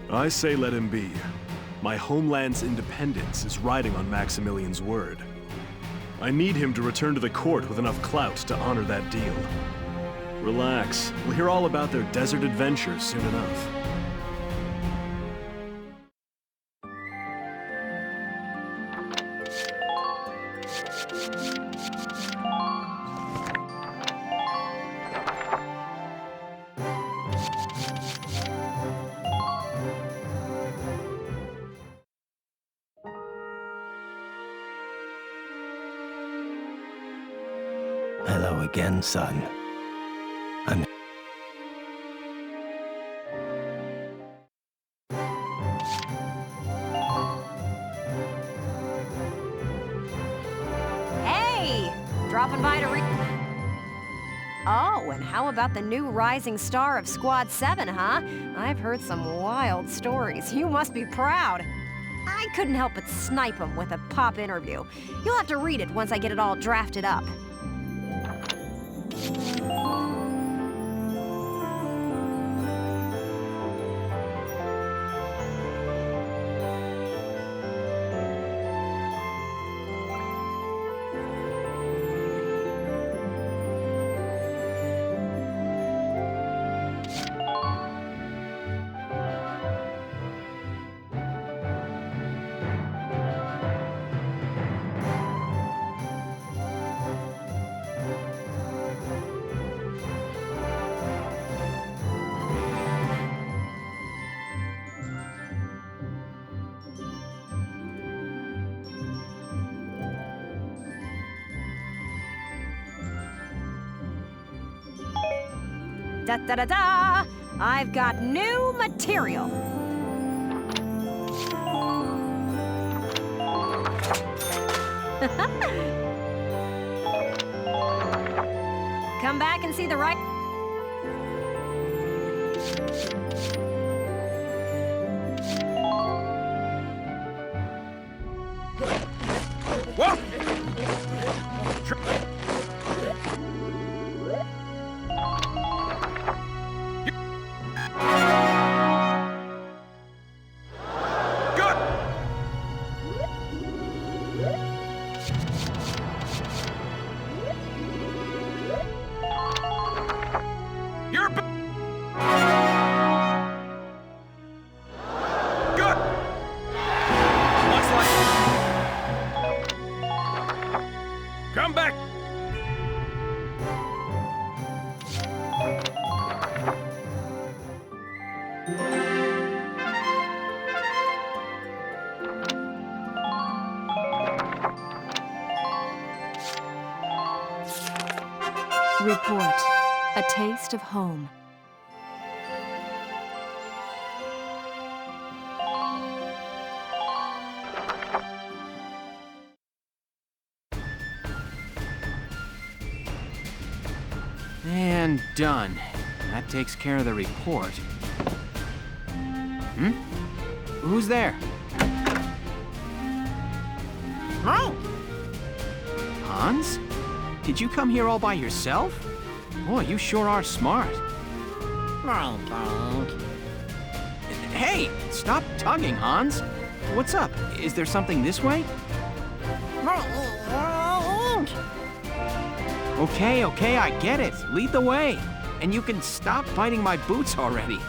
I say let him be. My homeland's independence is riding on Maximilian's word. I need him to return to the court with enough clout to honor that deal. Relax. We'll hear all about their desert adventures soon enough. Hello again, son. I'm... Hey! Dropping by to Oh, and how about the new rising star of Squad 7, huh? I've heard some wild stories. You must be proud. I couldn't help but snipe him with a pop interview. You'll have to read it once I get it all drafted up. Da-da-da-da! I've got new material. Come back and see the right... What? Come back! Report. A taste of home. And done. That takes care of the report. Hmm? Who's there? Hi. Hans? Did you come here all by yourself? Boy, you sure are smart. I don't. Hey, stop tugging, Hans. What's up? Is there something this way? Okay, I get it. Lead the way. And you can stop biting my boots already.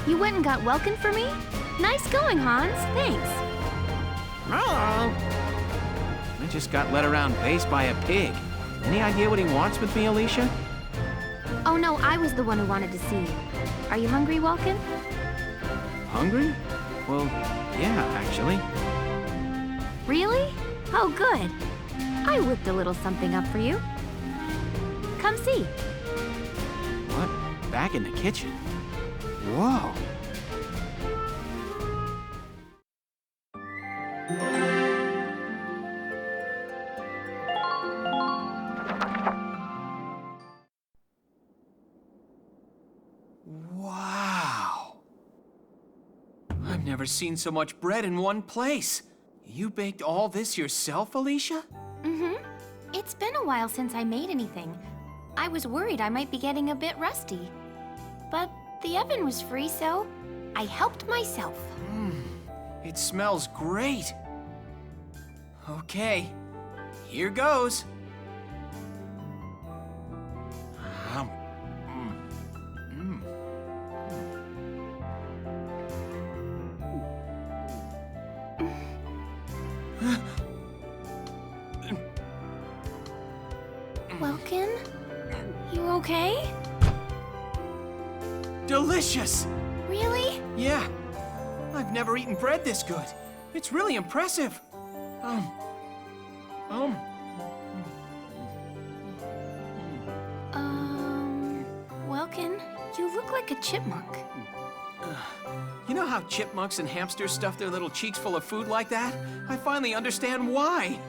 You went and got Welkin for me? Nice going, Hans. Thanks. I just got led around base by a pig. Any idea what he wants with me, Alicia? Oh no, I was the one who wanted to see you. Are you hungry, Welkin? Hungry? Well, yeah, actually. Really? Oh, good. I whipped a little something up for you. Come see. What? Back in the kitchen? Whoa. Wow. I've never seen so much bread in one place. You baked all this yourself, Alicia? Mm-hmm. It's been a while since I made anything. I was worried I might be getting a bit rusty. But the oven was free, so I helped myself. It smells great. Okay, here goes. delicious! Really? Yeah. I've never eaten bread this good. It's really impressive. Welkin, you look like a chipmunk. You know how chipmunks and hamsters stuff their little cheeks full of food like that? I finally understand why.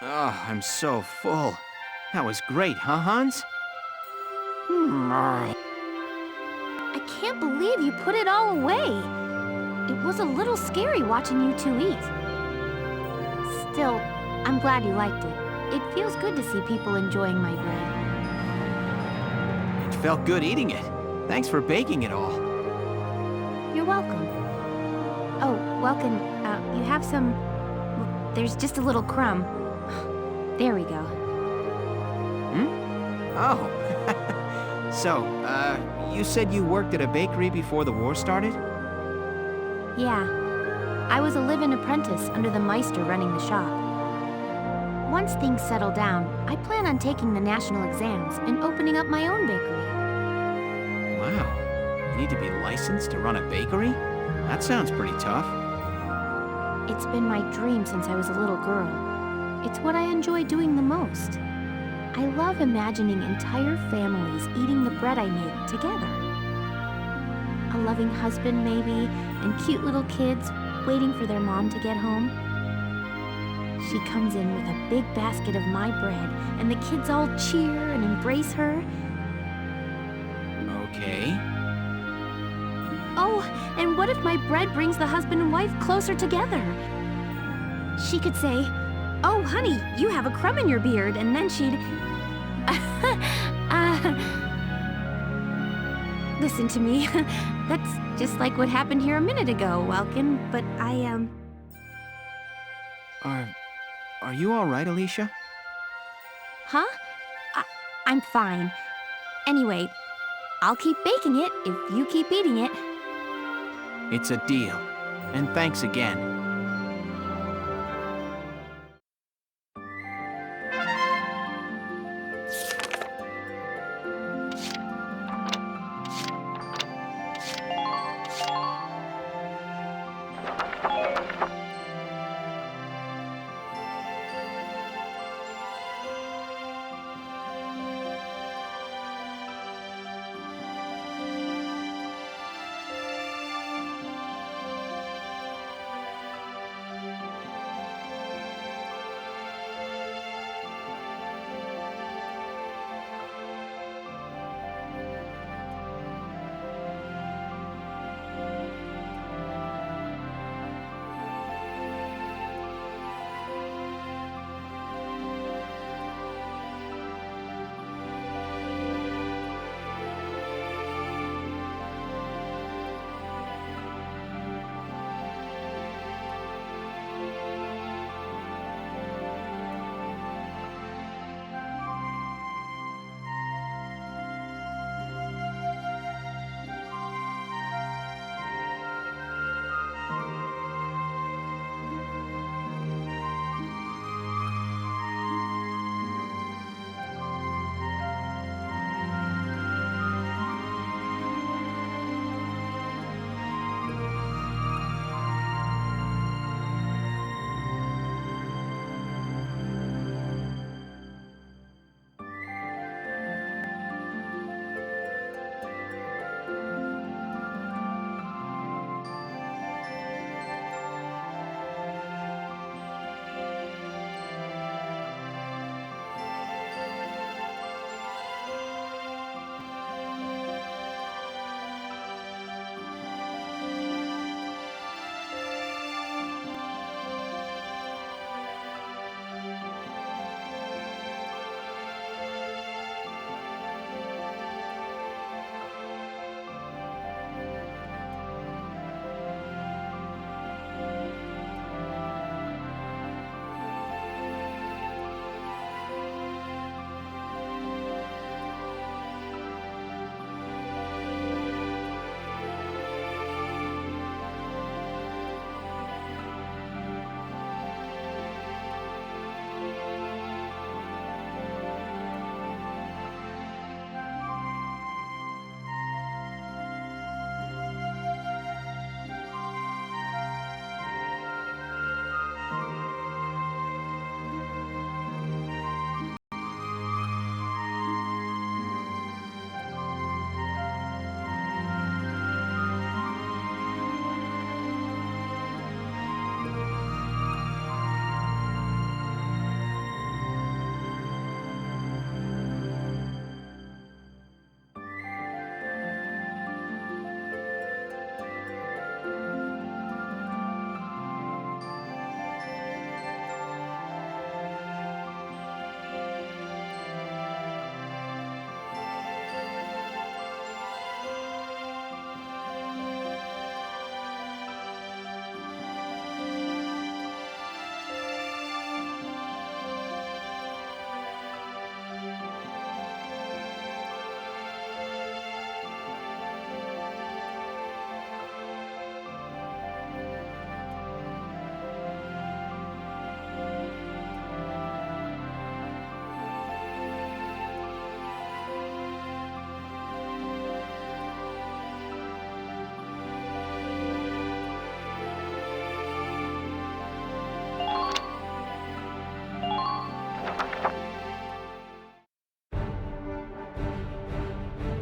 Oh, I'm so full. That was great, huh, Hans? I can't believe you put it all away. It was a little scary watching you two eat. Still, I'm glad you liked it. It feels good to see people enjoying my bread. It felt good eating it. Thanks for baking it all. You're welcome. Oh, Welkin, you have some... There's just a little crumb. There we go. Oh. So, you said you worked at a bakery before the war started? Yeah. I was a live-in apprentice under the Meister running the shop. Once things settle down, I plan on taking the national exams and opening up my own bakery. Wow. You need to be licensed to run a bakery? That sounds pretty tough. It's been my dream since I was a little girl. It's what I enjoy doing the most. I love imagining entire families eating the bread I make together. A loving husband, maybe, and cute little kids waiting for their mom to get home. She comes in with a big basket of my bread, and the kids all cheer and embrace her. Okay. Oh, and what if my bread brings the husband and wife closer together? She could say, "Oh, honey, you have a crumb in your beard," and then she'd... Listen to me. That's just like what happened here a minute ago, Welkin, but Are you all right, Alicia? Huh? I'm fine. Anyway, I'll keep baking it if you keep eating it. It's a deal. And thanks again.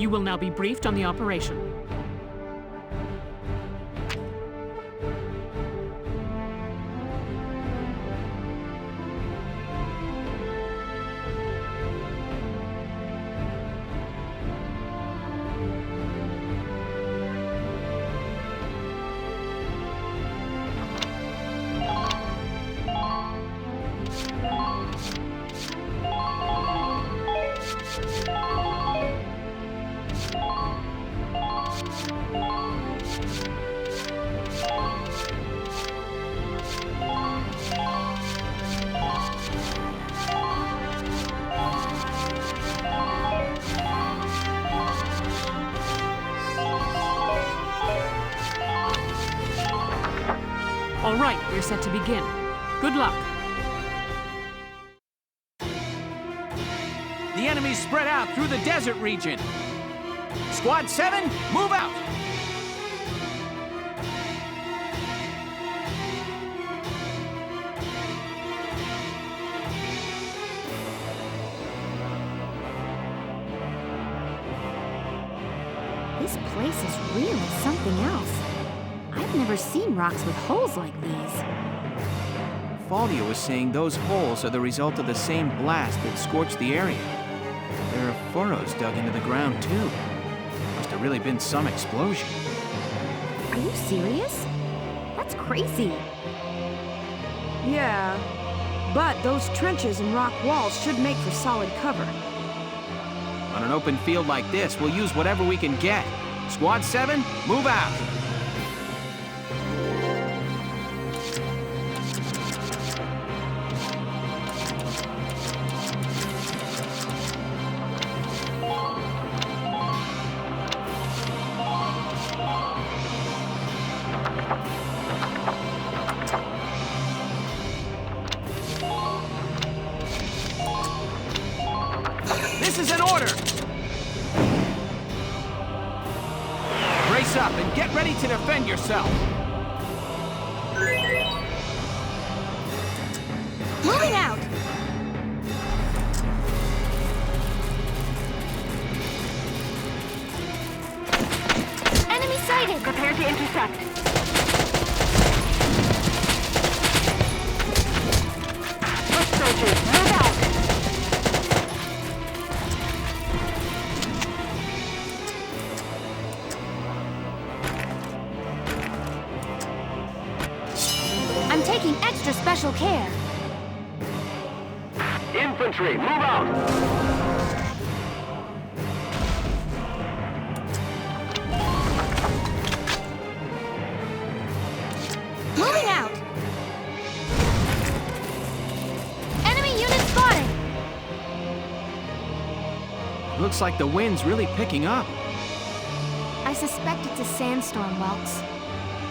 You will now be briefed on the operation. All right, we're set to begin. Good luck. The enemy's spread out through the desert region. Squad 7, move out! This place is really something else. I've never seen rocks with holes like these. Faldia was saying those holes are the result of the same blast that scorched the area. There are furrows dug into the ground, too. Must have really been some explosion. Are you serious? That's crazy. Yeah, but those trenches and rock walls should make for solid cover. On an open field like this, we'll use whatever we can get. Squad 7, move out! This is an order! Brace up and get ready to defend yourself! Moving out! Enemy sighted! Prepare to intercept. Foot soldiers, move out! I'm taking extra special care. Infantry, move out! Moving out! Enemy unit spotted! Looks like the wind's really picking up. I suspect it's a sandstorm, Welks.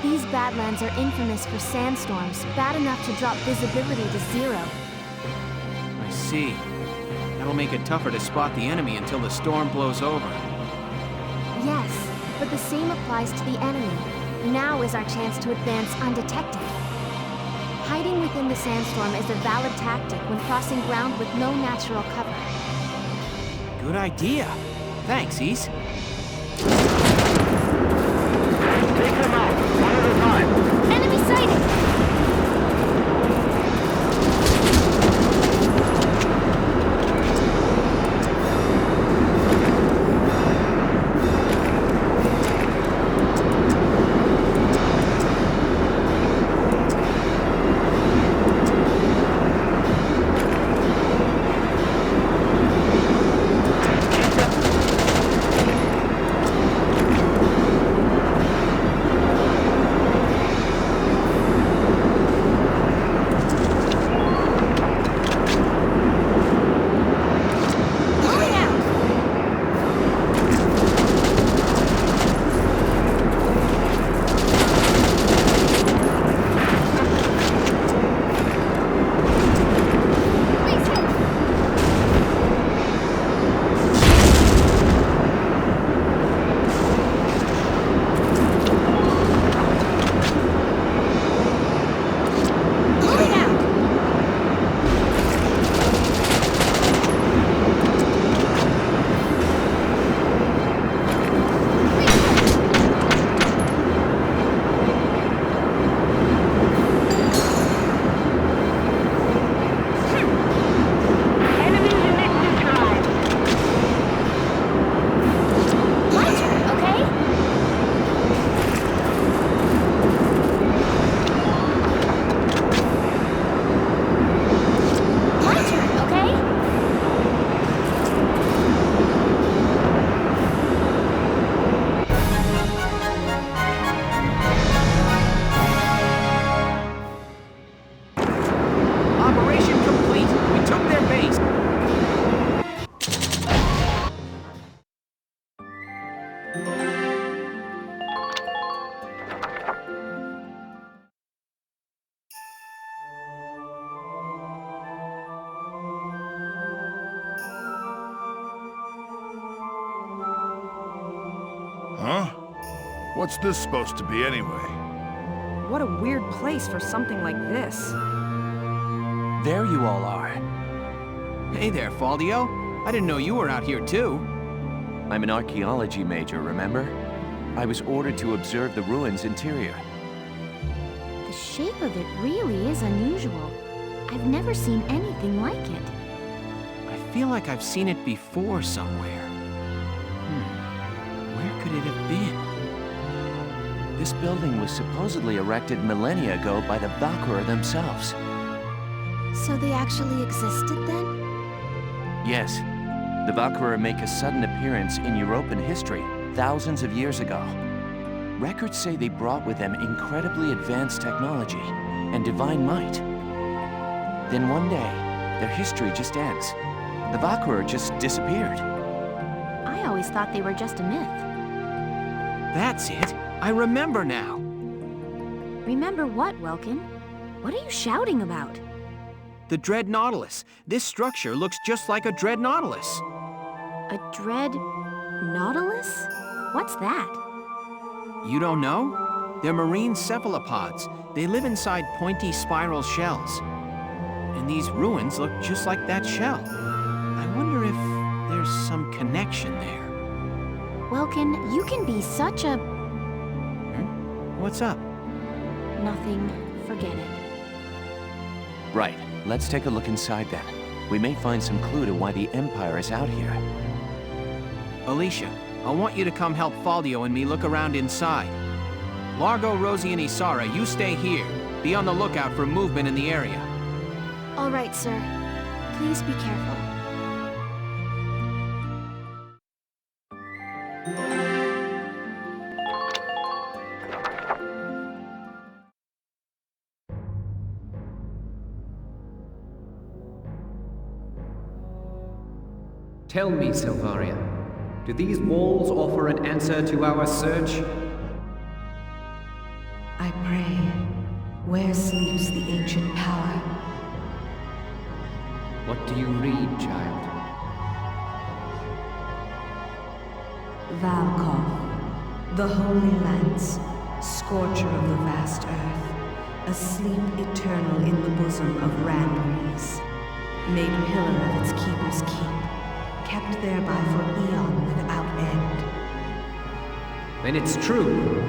These Badlands are infamous for sandstorms, bad enough to drop visibility to 0. I see. That'll make it tougher to spot the enemy until the storm blows over. Yes, but the same applies to the enemy. Now is our chance to advance undetected. Hiding within the sandstorm is a valid tactic when crossing ground with no natural cover. Good idea. Thanks, Ease. Take them out, one at a time. Enemy sighted! Huh? What's this supposed to be anyway? What a weird place for something like this. There you all are. Hey there, Faldio. I didn't know you were out here too. I'm an archaeology major, remember? I was ordered to observe the ruins' interior. The shape of it really is unusual. I've never seen anything like it. I feel like I've seen it before somewhere. Where could it have been? This building was supposedly erected millennia ago by the Valkyria themselves. So they actually existed then? Yes, the Valkyria make a sudden appearance in European history thousands of years ago. Records say they brought with them incredibly advanced technology and divine might. Then one day, their history just ends. The Valkyria just disappeared. I always thought they were just a myth. That's it. I remember now. Remember what, Welkin? What are you shouting about? The Dread Nautilus. This structure looks just like a Dread Nautilus. A Dread Nautilus? What's that? You don't know? They're marine cephalopods. They live inside pointy spiral shells. And these ruins look just like that shell. I wonder if there's some connection there. Welkin, you can be such a... What's up? Nothing. Forget it. Right. Let's take a look inside then. We may find some clue to why the Empire is out here. Alicia, I want you to come help Faldio and me look around inside. Largo, Rosie, and Isara, you stay here. Be on the lookout for movement in the area. All right, sir. Please be careful. Tell me, Silvaria, do these walls offer an answer to our search? I pray, where sleeps the ancient power? What do you read, child? Valkov, the Holy Lance, scorcher of the vast earth, asleep eternal in the bosom of Randrees, made pillar of its keeper's keep, kept thereby for eon without end. Then it's true.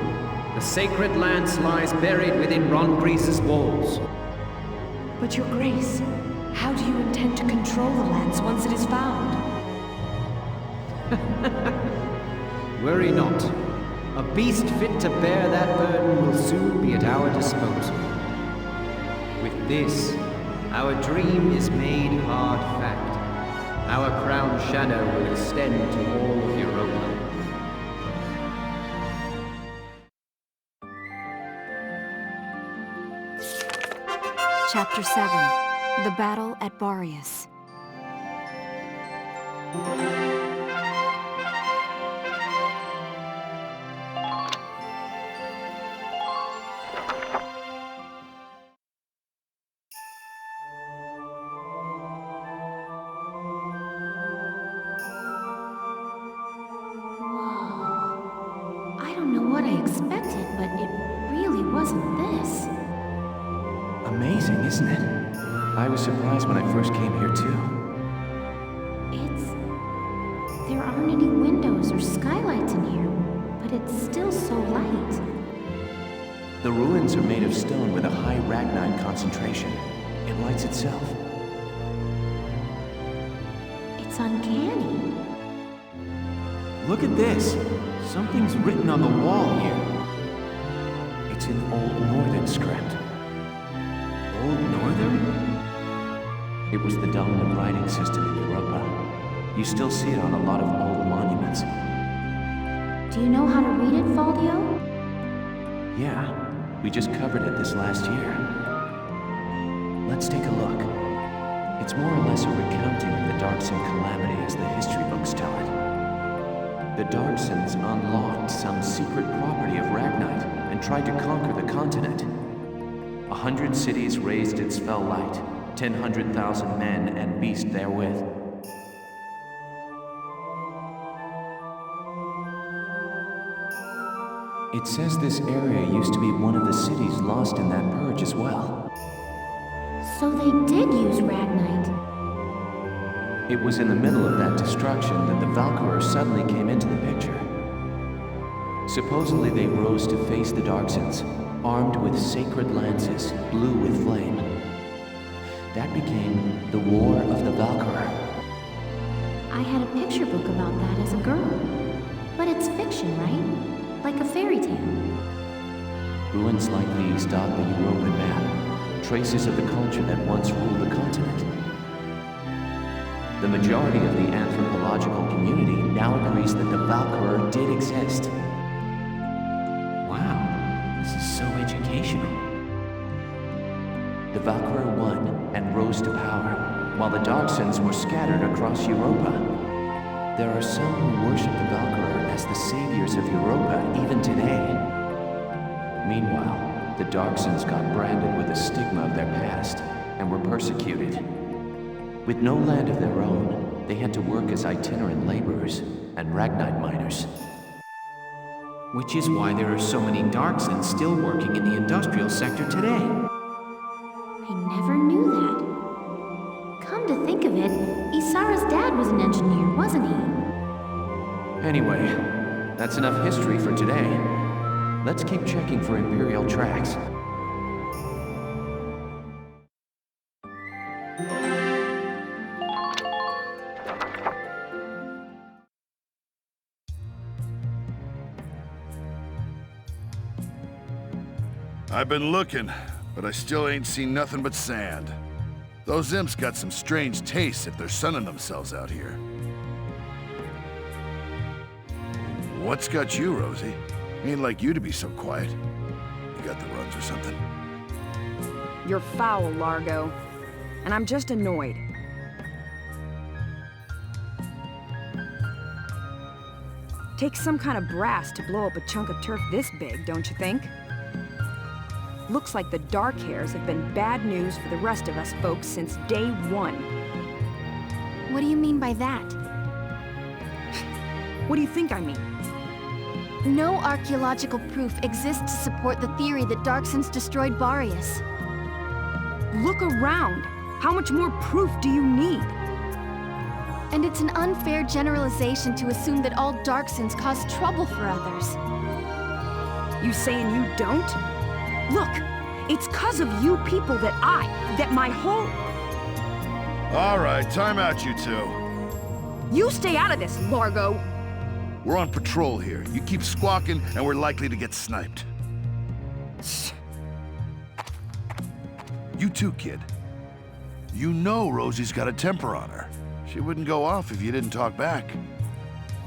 The sacred lance lies buried within Randrees' walls. But your grace, how do you intend to control the lance once it is found? Worry not. A beast fit to bear that burden will soon be at our disposal. With this, our dream is made hard fact. Our crown shadow will extend to all of Europa. Chapter 7. The Battle at Barius. I don't know what I expected, but it really wasn't this. Amazing, isn't it? I was surprised when I first came here too. There aren't any windows or skylights in here, but it's still so light. The ruins are made of stone with a high ragnine concentration. It lights itself. It's uncanny. Look at this. Something's written on the wall here. It's in Old Northern script. Old Northern? It was the dominant writing system in Europa. You still see it on a lot of old monuments. Do you know how to read it, Faldio? Yeah, we just covered it this last year. Let's take a look. It's more or less a recounting of the Darkson calamity as the history books tell it. The Darksons unlocked some secret property of Ragnite and tried to conquer the continent. 100 cities raised its fell light, 100,000 men and beast therewith. It says this area used to be one of the cities lost in that purge as well. So they did use Ragnite. It was in the middle of that destruction that the Valkyria suddenly came into the picture. Supposedly they rose to face the Darksons, armed with sacred lances, blue with flame. That became the War of the Valkyria. I had a picture book about that as a girl. But it's fiction, right? Like a fairy tale. Ruins like these dot the European map, traces of the culture that once ruled the continent. The majority of the anthropological community now agrees that the Valkyria did exist. Wow, this is so educational. The Valkyria won and rose to power, while the Darksons were scattered across Europa. There are some who worship the Valkyria as the saviors of Europa even today. Meanwhile, the Darksons got branded with the stigma of their past and were persecuted. With no land of their own, they had to work as itinerant laborers and Ragnite miners. Which is why there are so many Darksons still working in the industrial sector today. I never knew that. Come to think of it, Isara's dad was an engineer, wasn't he? Anyway, that's enough history for today. Let's keep checking for Imperial tracks. I've been looking, but I still ain't seen nothing but sand. Those imps got some strange tastes if they're sunning themselves out here. What's got you, Rosie? Ain't like you to be so quiet. You got the runs or something? You're foul, Largo. And I'm just annoyed. Takes some kind of brass to blow up a chunk of turf this big, don't you think? Looks like the dark hairs have been bad news for the rest of us folks since day one. What do you mean by that? What do you think I mean? No archaeological proof exists to support the theory that Darksons destroyed Boreas. Look around. How much more proof do you need? And it's an unfair generalization to assume that all Darksons cause trouble for others. You saying you don't? Look, it's 'cause of you people that my whole... All right, time out, you two. You stay out of this, Largo. We're on patrol here. You keep squawking, and we're likely to get sniped. You too, kid. You know Rosie's got a temper on her. She wouldn't go off if you didn't talk back.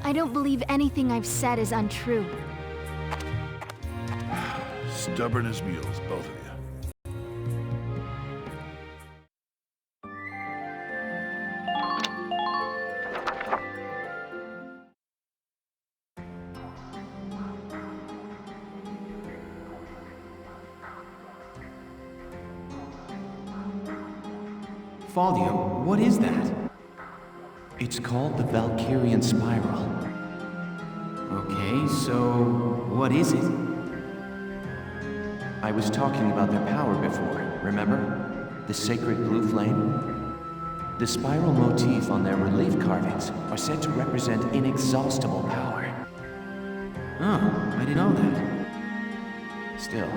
I don't believe anything I've said is untrue. Stubborn as mules, both of you. Faldio, what is that? It's called the Valkyrian Spiral. Okay, so what is it? I was talking about their power before, remember? The sacred blue flame? The spiral motif on their relief carvings are said to represent inexhaustible power. Oh, I didn't know that. Still,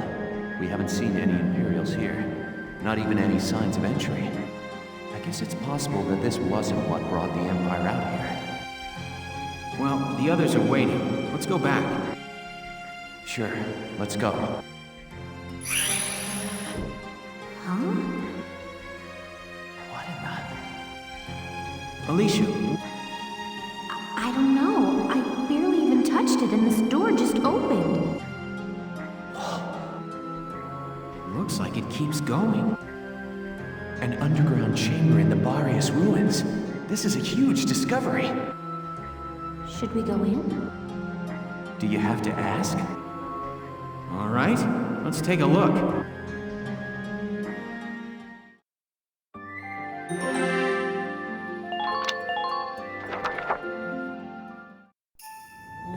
we haven't seen any Imperials here. Not even any signs of entry. I guess it's possible that this wasn't what brought the Empire out here. Well, the others are waiting. Let's go back. Sure, let's go. Huh? What in the... Alicia. I don't know. I barely even touched it and this door just opened. Looks like it keeps going. An underground chamber in the Boreas ruins. This is a huge discovery. Should we go in? Do you have to ask? All right, let's take a look.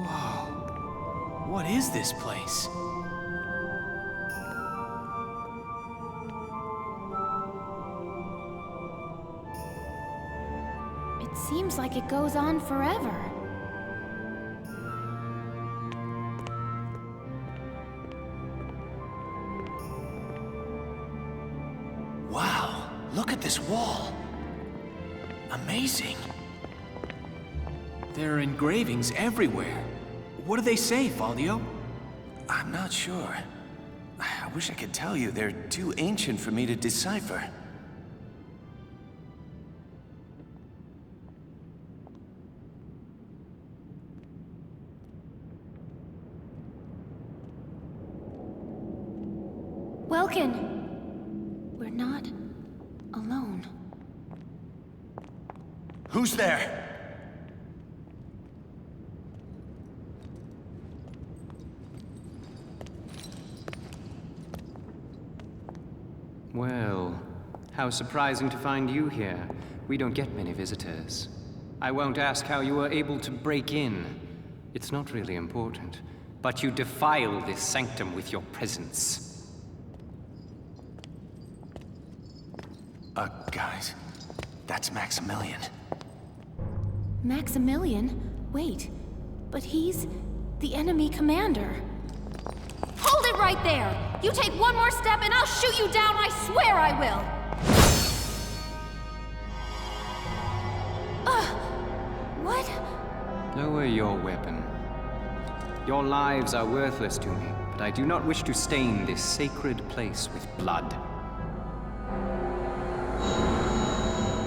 Whoa. What is this place? It seems like it goes on forever. Wow, look at this wall. Amazing. There are engravings everywhere. What do they say, Faldio? I'm not sure. I wish I could tell you. They're too ancient for me to decipher. Welkin! We're not alone. Who's there? Well, how surprising to find you here. We don't get many visitors. I won't ask how you were able to break in. It's not really important. But you defile this sanctum with your presence. Guys, that's Maximilian. Maximilian? Wait, but he's the enemy commander. Hold it right there! You take one more step and I'll shoot you down, I swear I will! What? Lower your weapon. Your lives are worthless to me, but I do not wish to stain this sacred place with blood.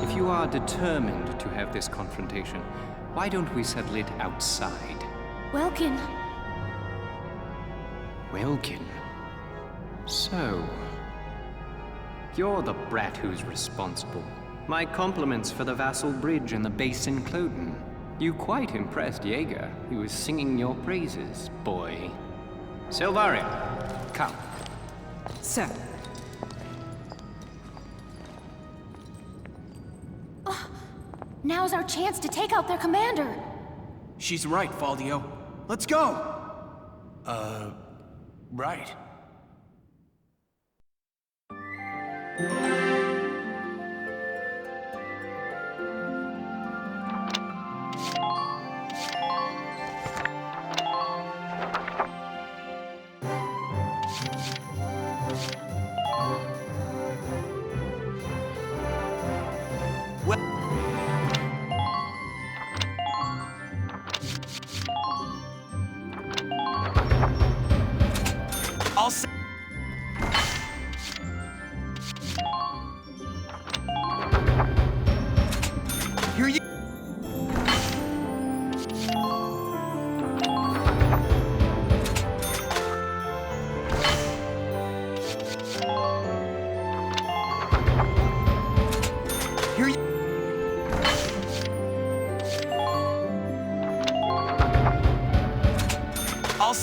If you are determined to have this confrontation, why don't we settle it outside? Welkin. Welkin? So, you're the brat who's responsible. My compliments for the Vassal Bridge and the base in Cloden. You quite impressed Jaeger, who was singing your praises, boy. Silvaria, come. Sir. Now's our chance to take out their commander. She's right, Faldio. Let's go! Right. I'll say. Here you. Here you. I'll.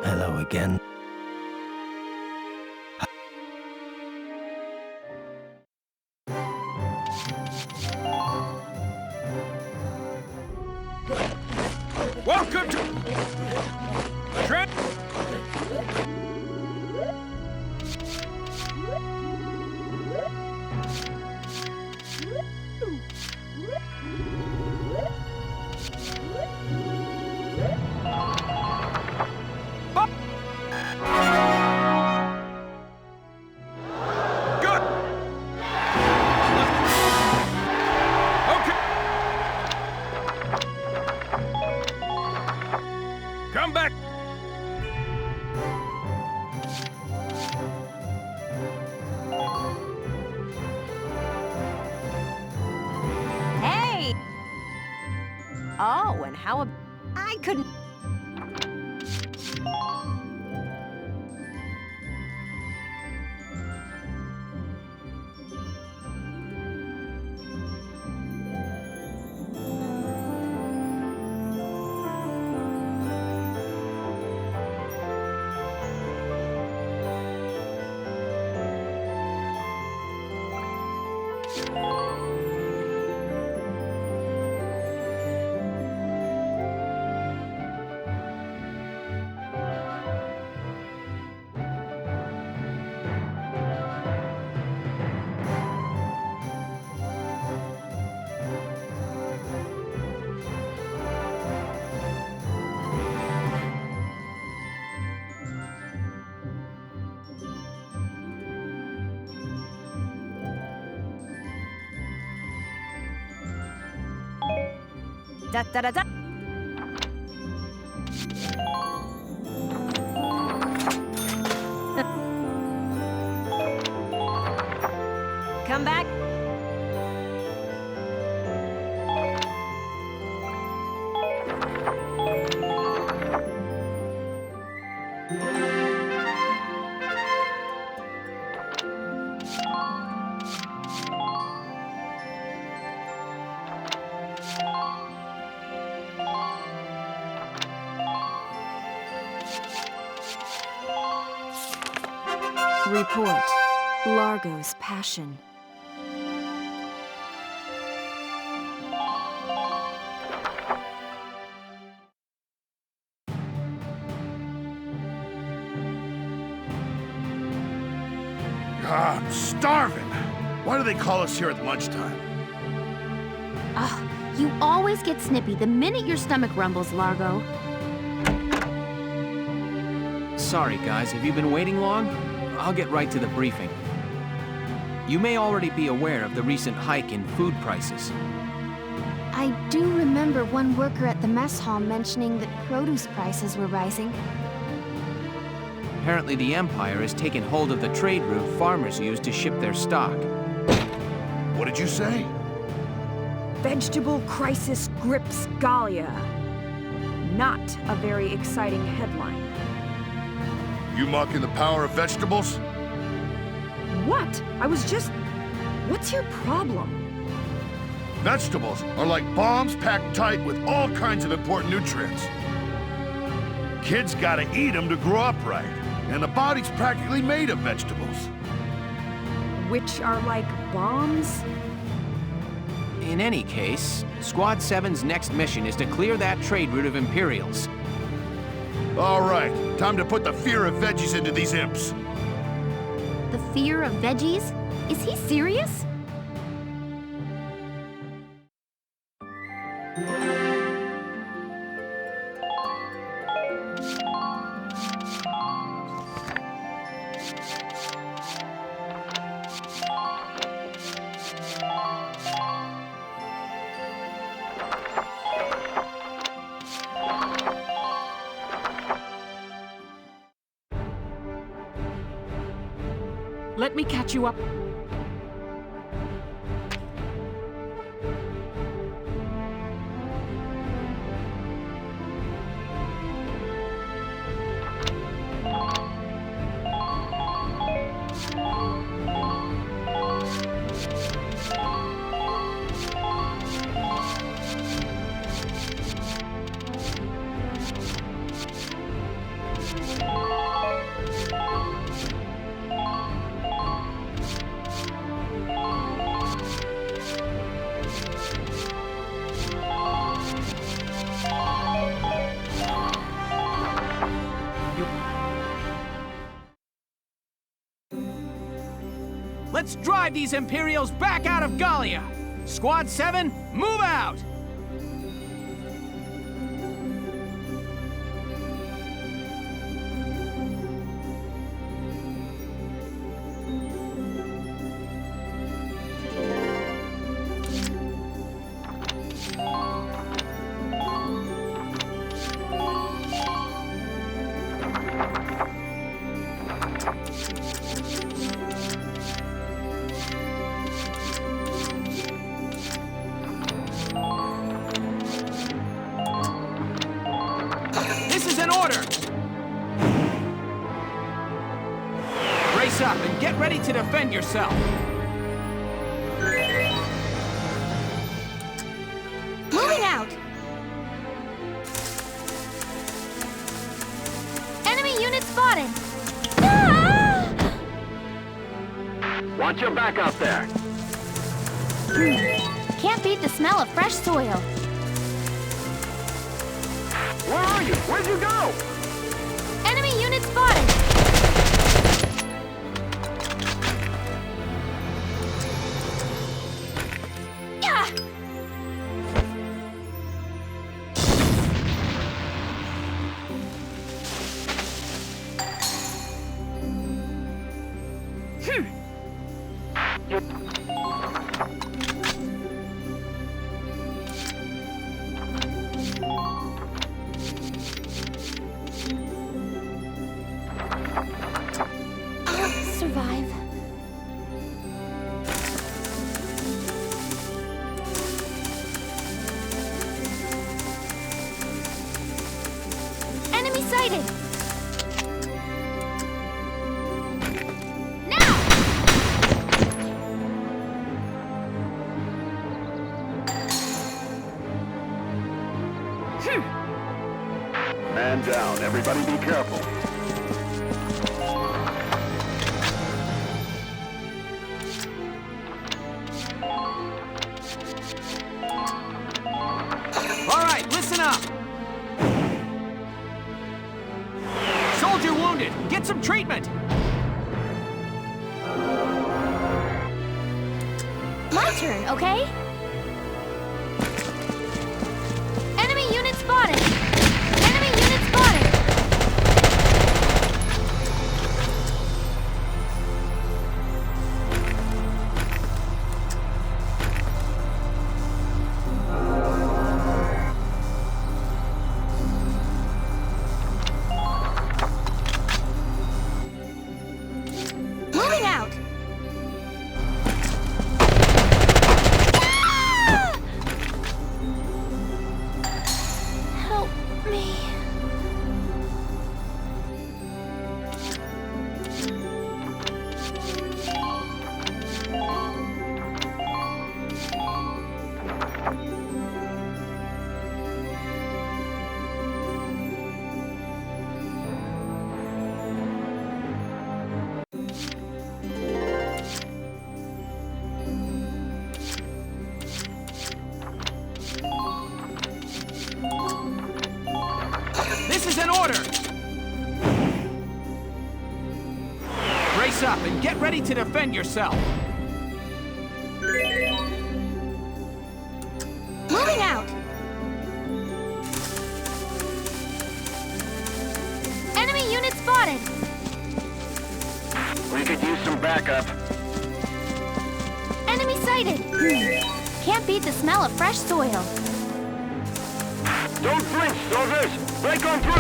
Hello again. Welcome to... Come back! Hey! Oh, and how I couldn't... Da da da da. Come back. Report. Largo's passion. I'm starving. Why do they call us here at lunchtime? Ugh, you always get snippy the minute your stomach rumbles, Largo. Sorry, guys, have you been waiting long? I'll get right to the briefing. You may already be aware of the recent hike in food prices. I do remember one worker at the mess hall mentioning that produce prices were rising. Apparently the Empire has taken hold of the trade route farmers use to ship their stock. What did you say? Vegetable crisis grips Gallia. Not a very exciting headline. You mocking the power of vegetables? What? I was just... What's your problem? Vegetables are like bombs packed tight with all kinds of important nutrients. Kids gotta eat them to grow up right, and the body's practically made of vegetables. Which are like bombs? In any case, Squad 7's next mission is to clear that trade route of Imperials. All right, time to put the fear of veggies into these imps. The fear of veggies? Is he serious? Let me catch you up. Let's drive these Imperials back out of Gallia! Squad 7, move out! Up and get ready to defend yourself. Moving out. Enemy unit spotted. Ah! Watch your back out there. Can't beat the smell of fresh soil. Where are you? Where'd you go? Enemy unit spotted. Survive. Enemy sighted. Man down. Everybody be careful. All right, listen up. Soldier wounded. Get some treatment. My turn, okay? Enemy unit spotted. Enemy unit spotted. Moving out. Help me. This is an order. Brace up and get ready to defend yourself. Moving out. Enemy unit spotted. We could use some backup. Enemy sighted. Can't beat the smell of fresh soil. Don't flinch, soldiers! Break on through!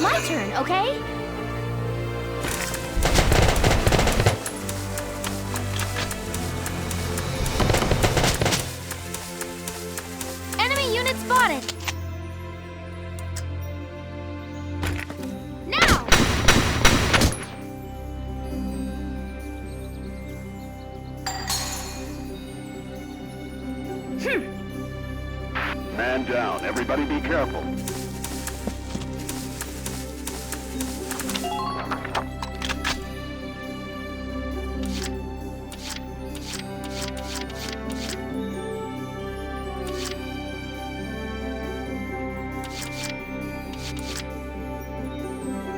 My turn, okay? Enemy unit spotted. Now! Man down. Everybody be careful.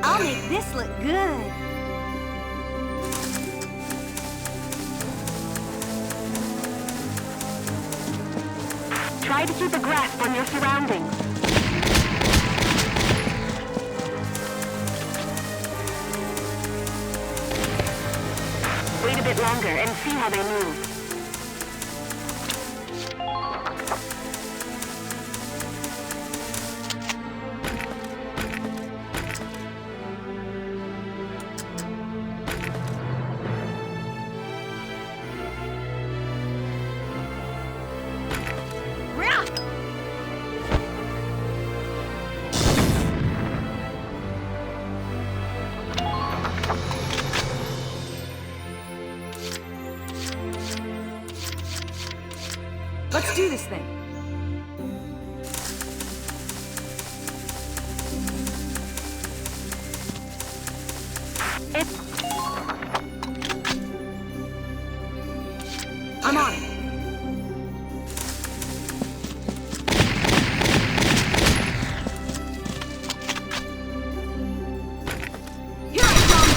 I'll make this look good. Try to keep a grasp on your surroundings. Wait a bit longer and see how they move. Let's do this thing. I'm on it. Here I come!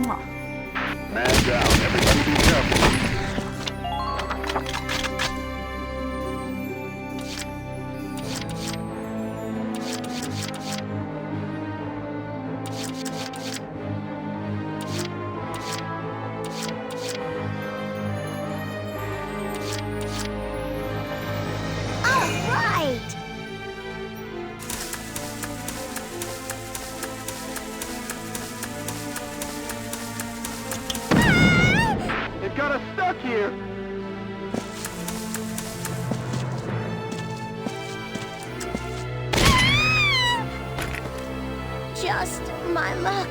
Mwah. Man down. Everybody be careful. All right! It got us stuck here! Just my luck.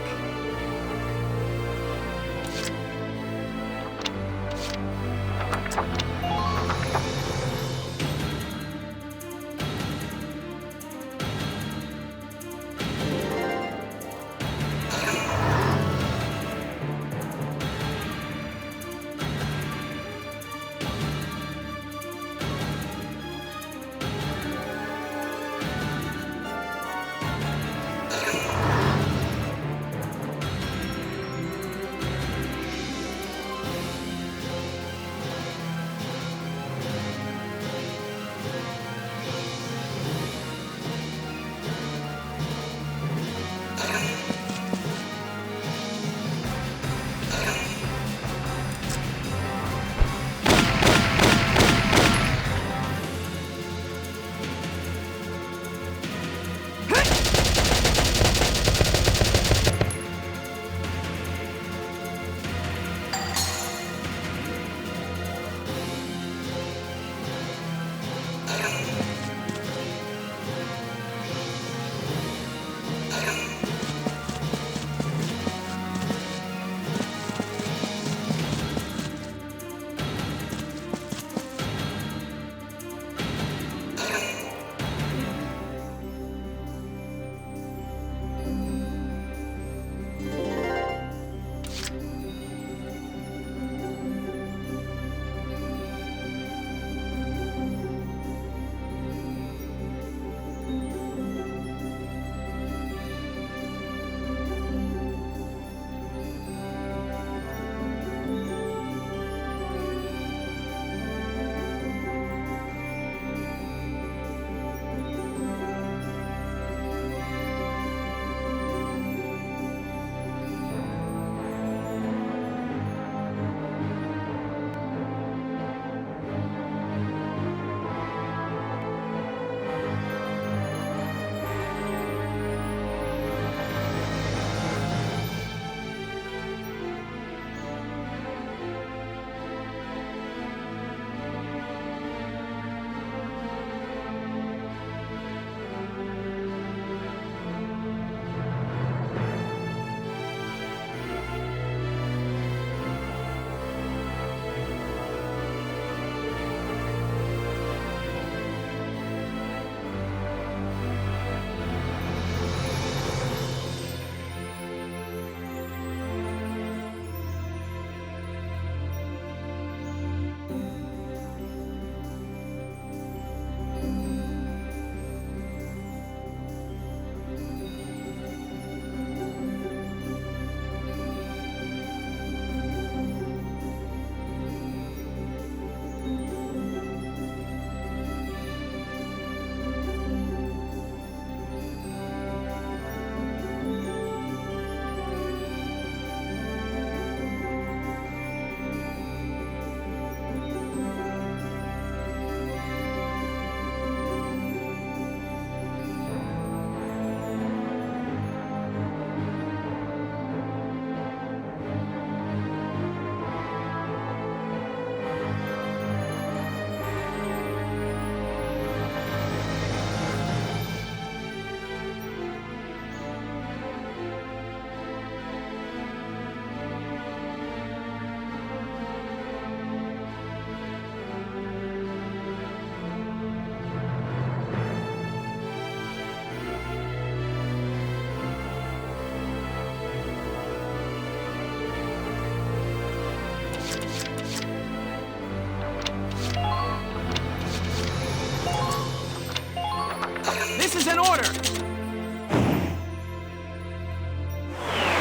This is an order!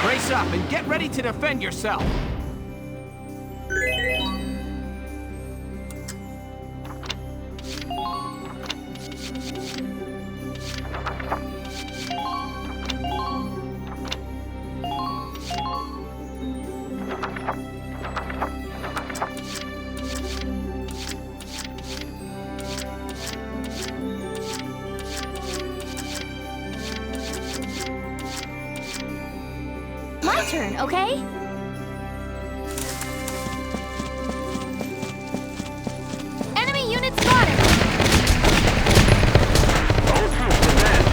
Brace up and get ready to defend yourself. My turn, okay? Enemy unit spotted! All troops advance.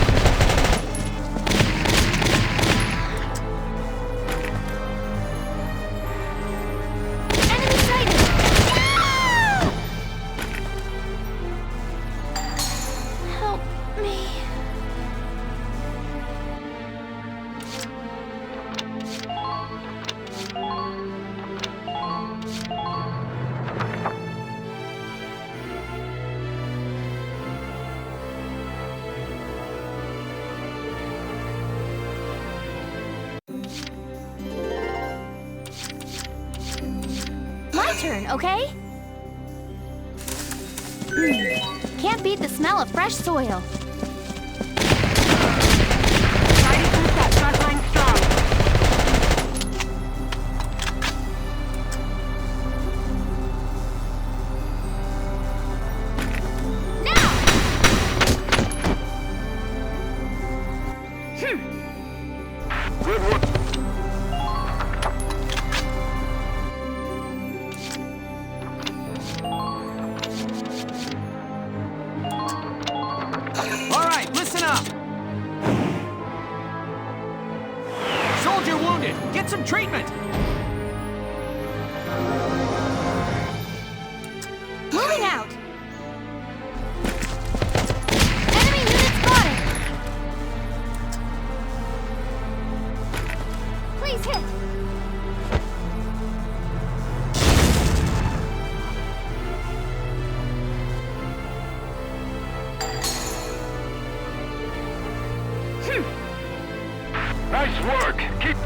Enemy sighted! Ah! Help me. My turn, okay? Can't beat the smell of fresh soil. Ready to set front line strong. Good work. All right, listen up! Soldier wounded! Get some treatment! Moving out! Enemy unit spotted! Please hit! Nice work. Keep.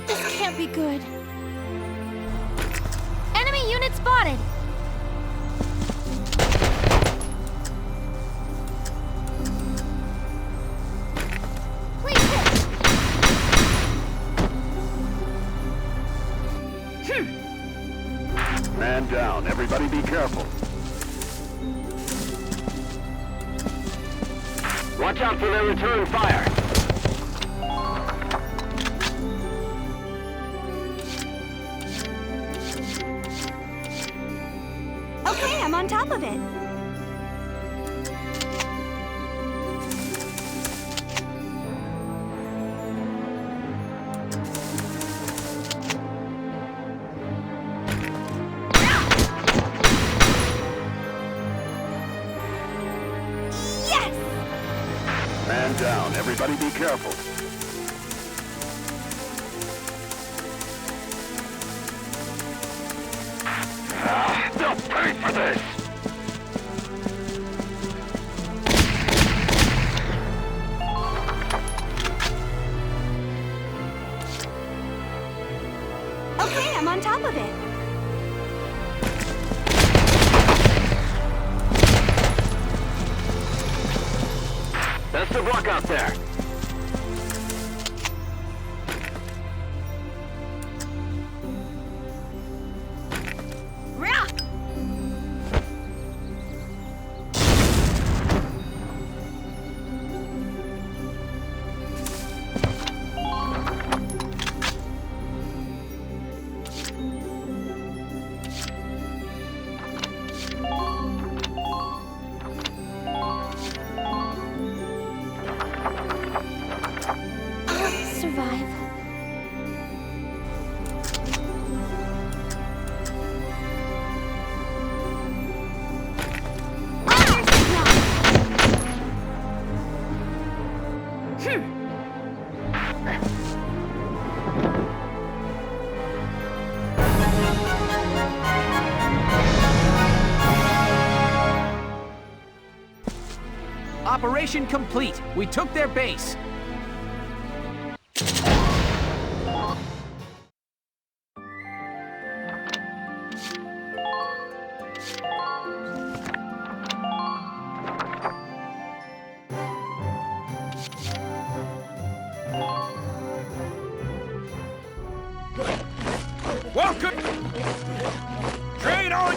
This can't be good. Enemy unit spotted! Please hit! Man down. Everybody be careful. Watch out for their return fire. Okay, I'm on top of it. Man down. Everybody be careful. They'll pay for this! Okay, I'm on top of it. Best of luck out there. Operation complete. We took their base. Welcome! Train on!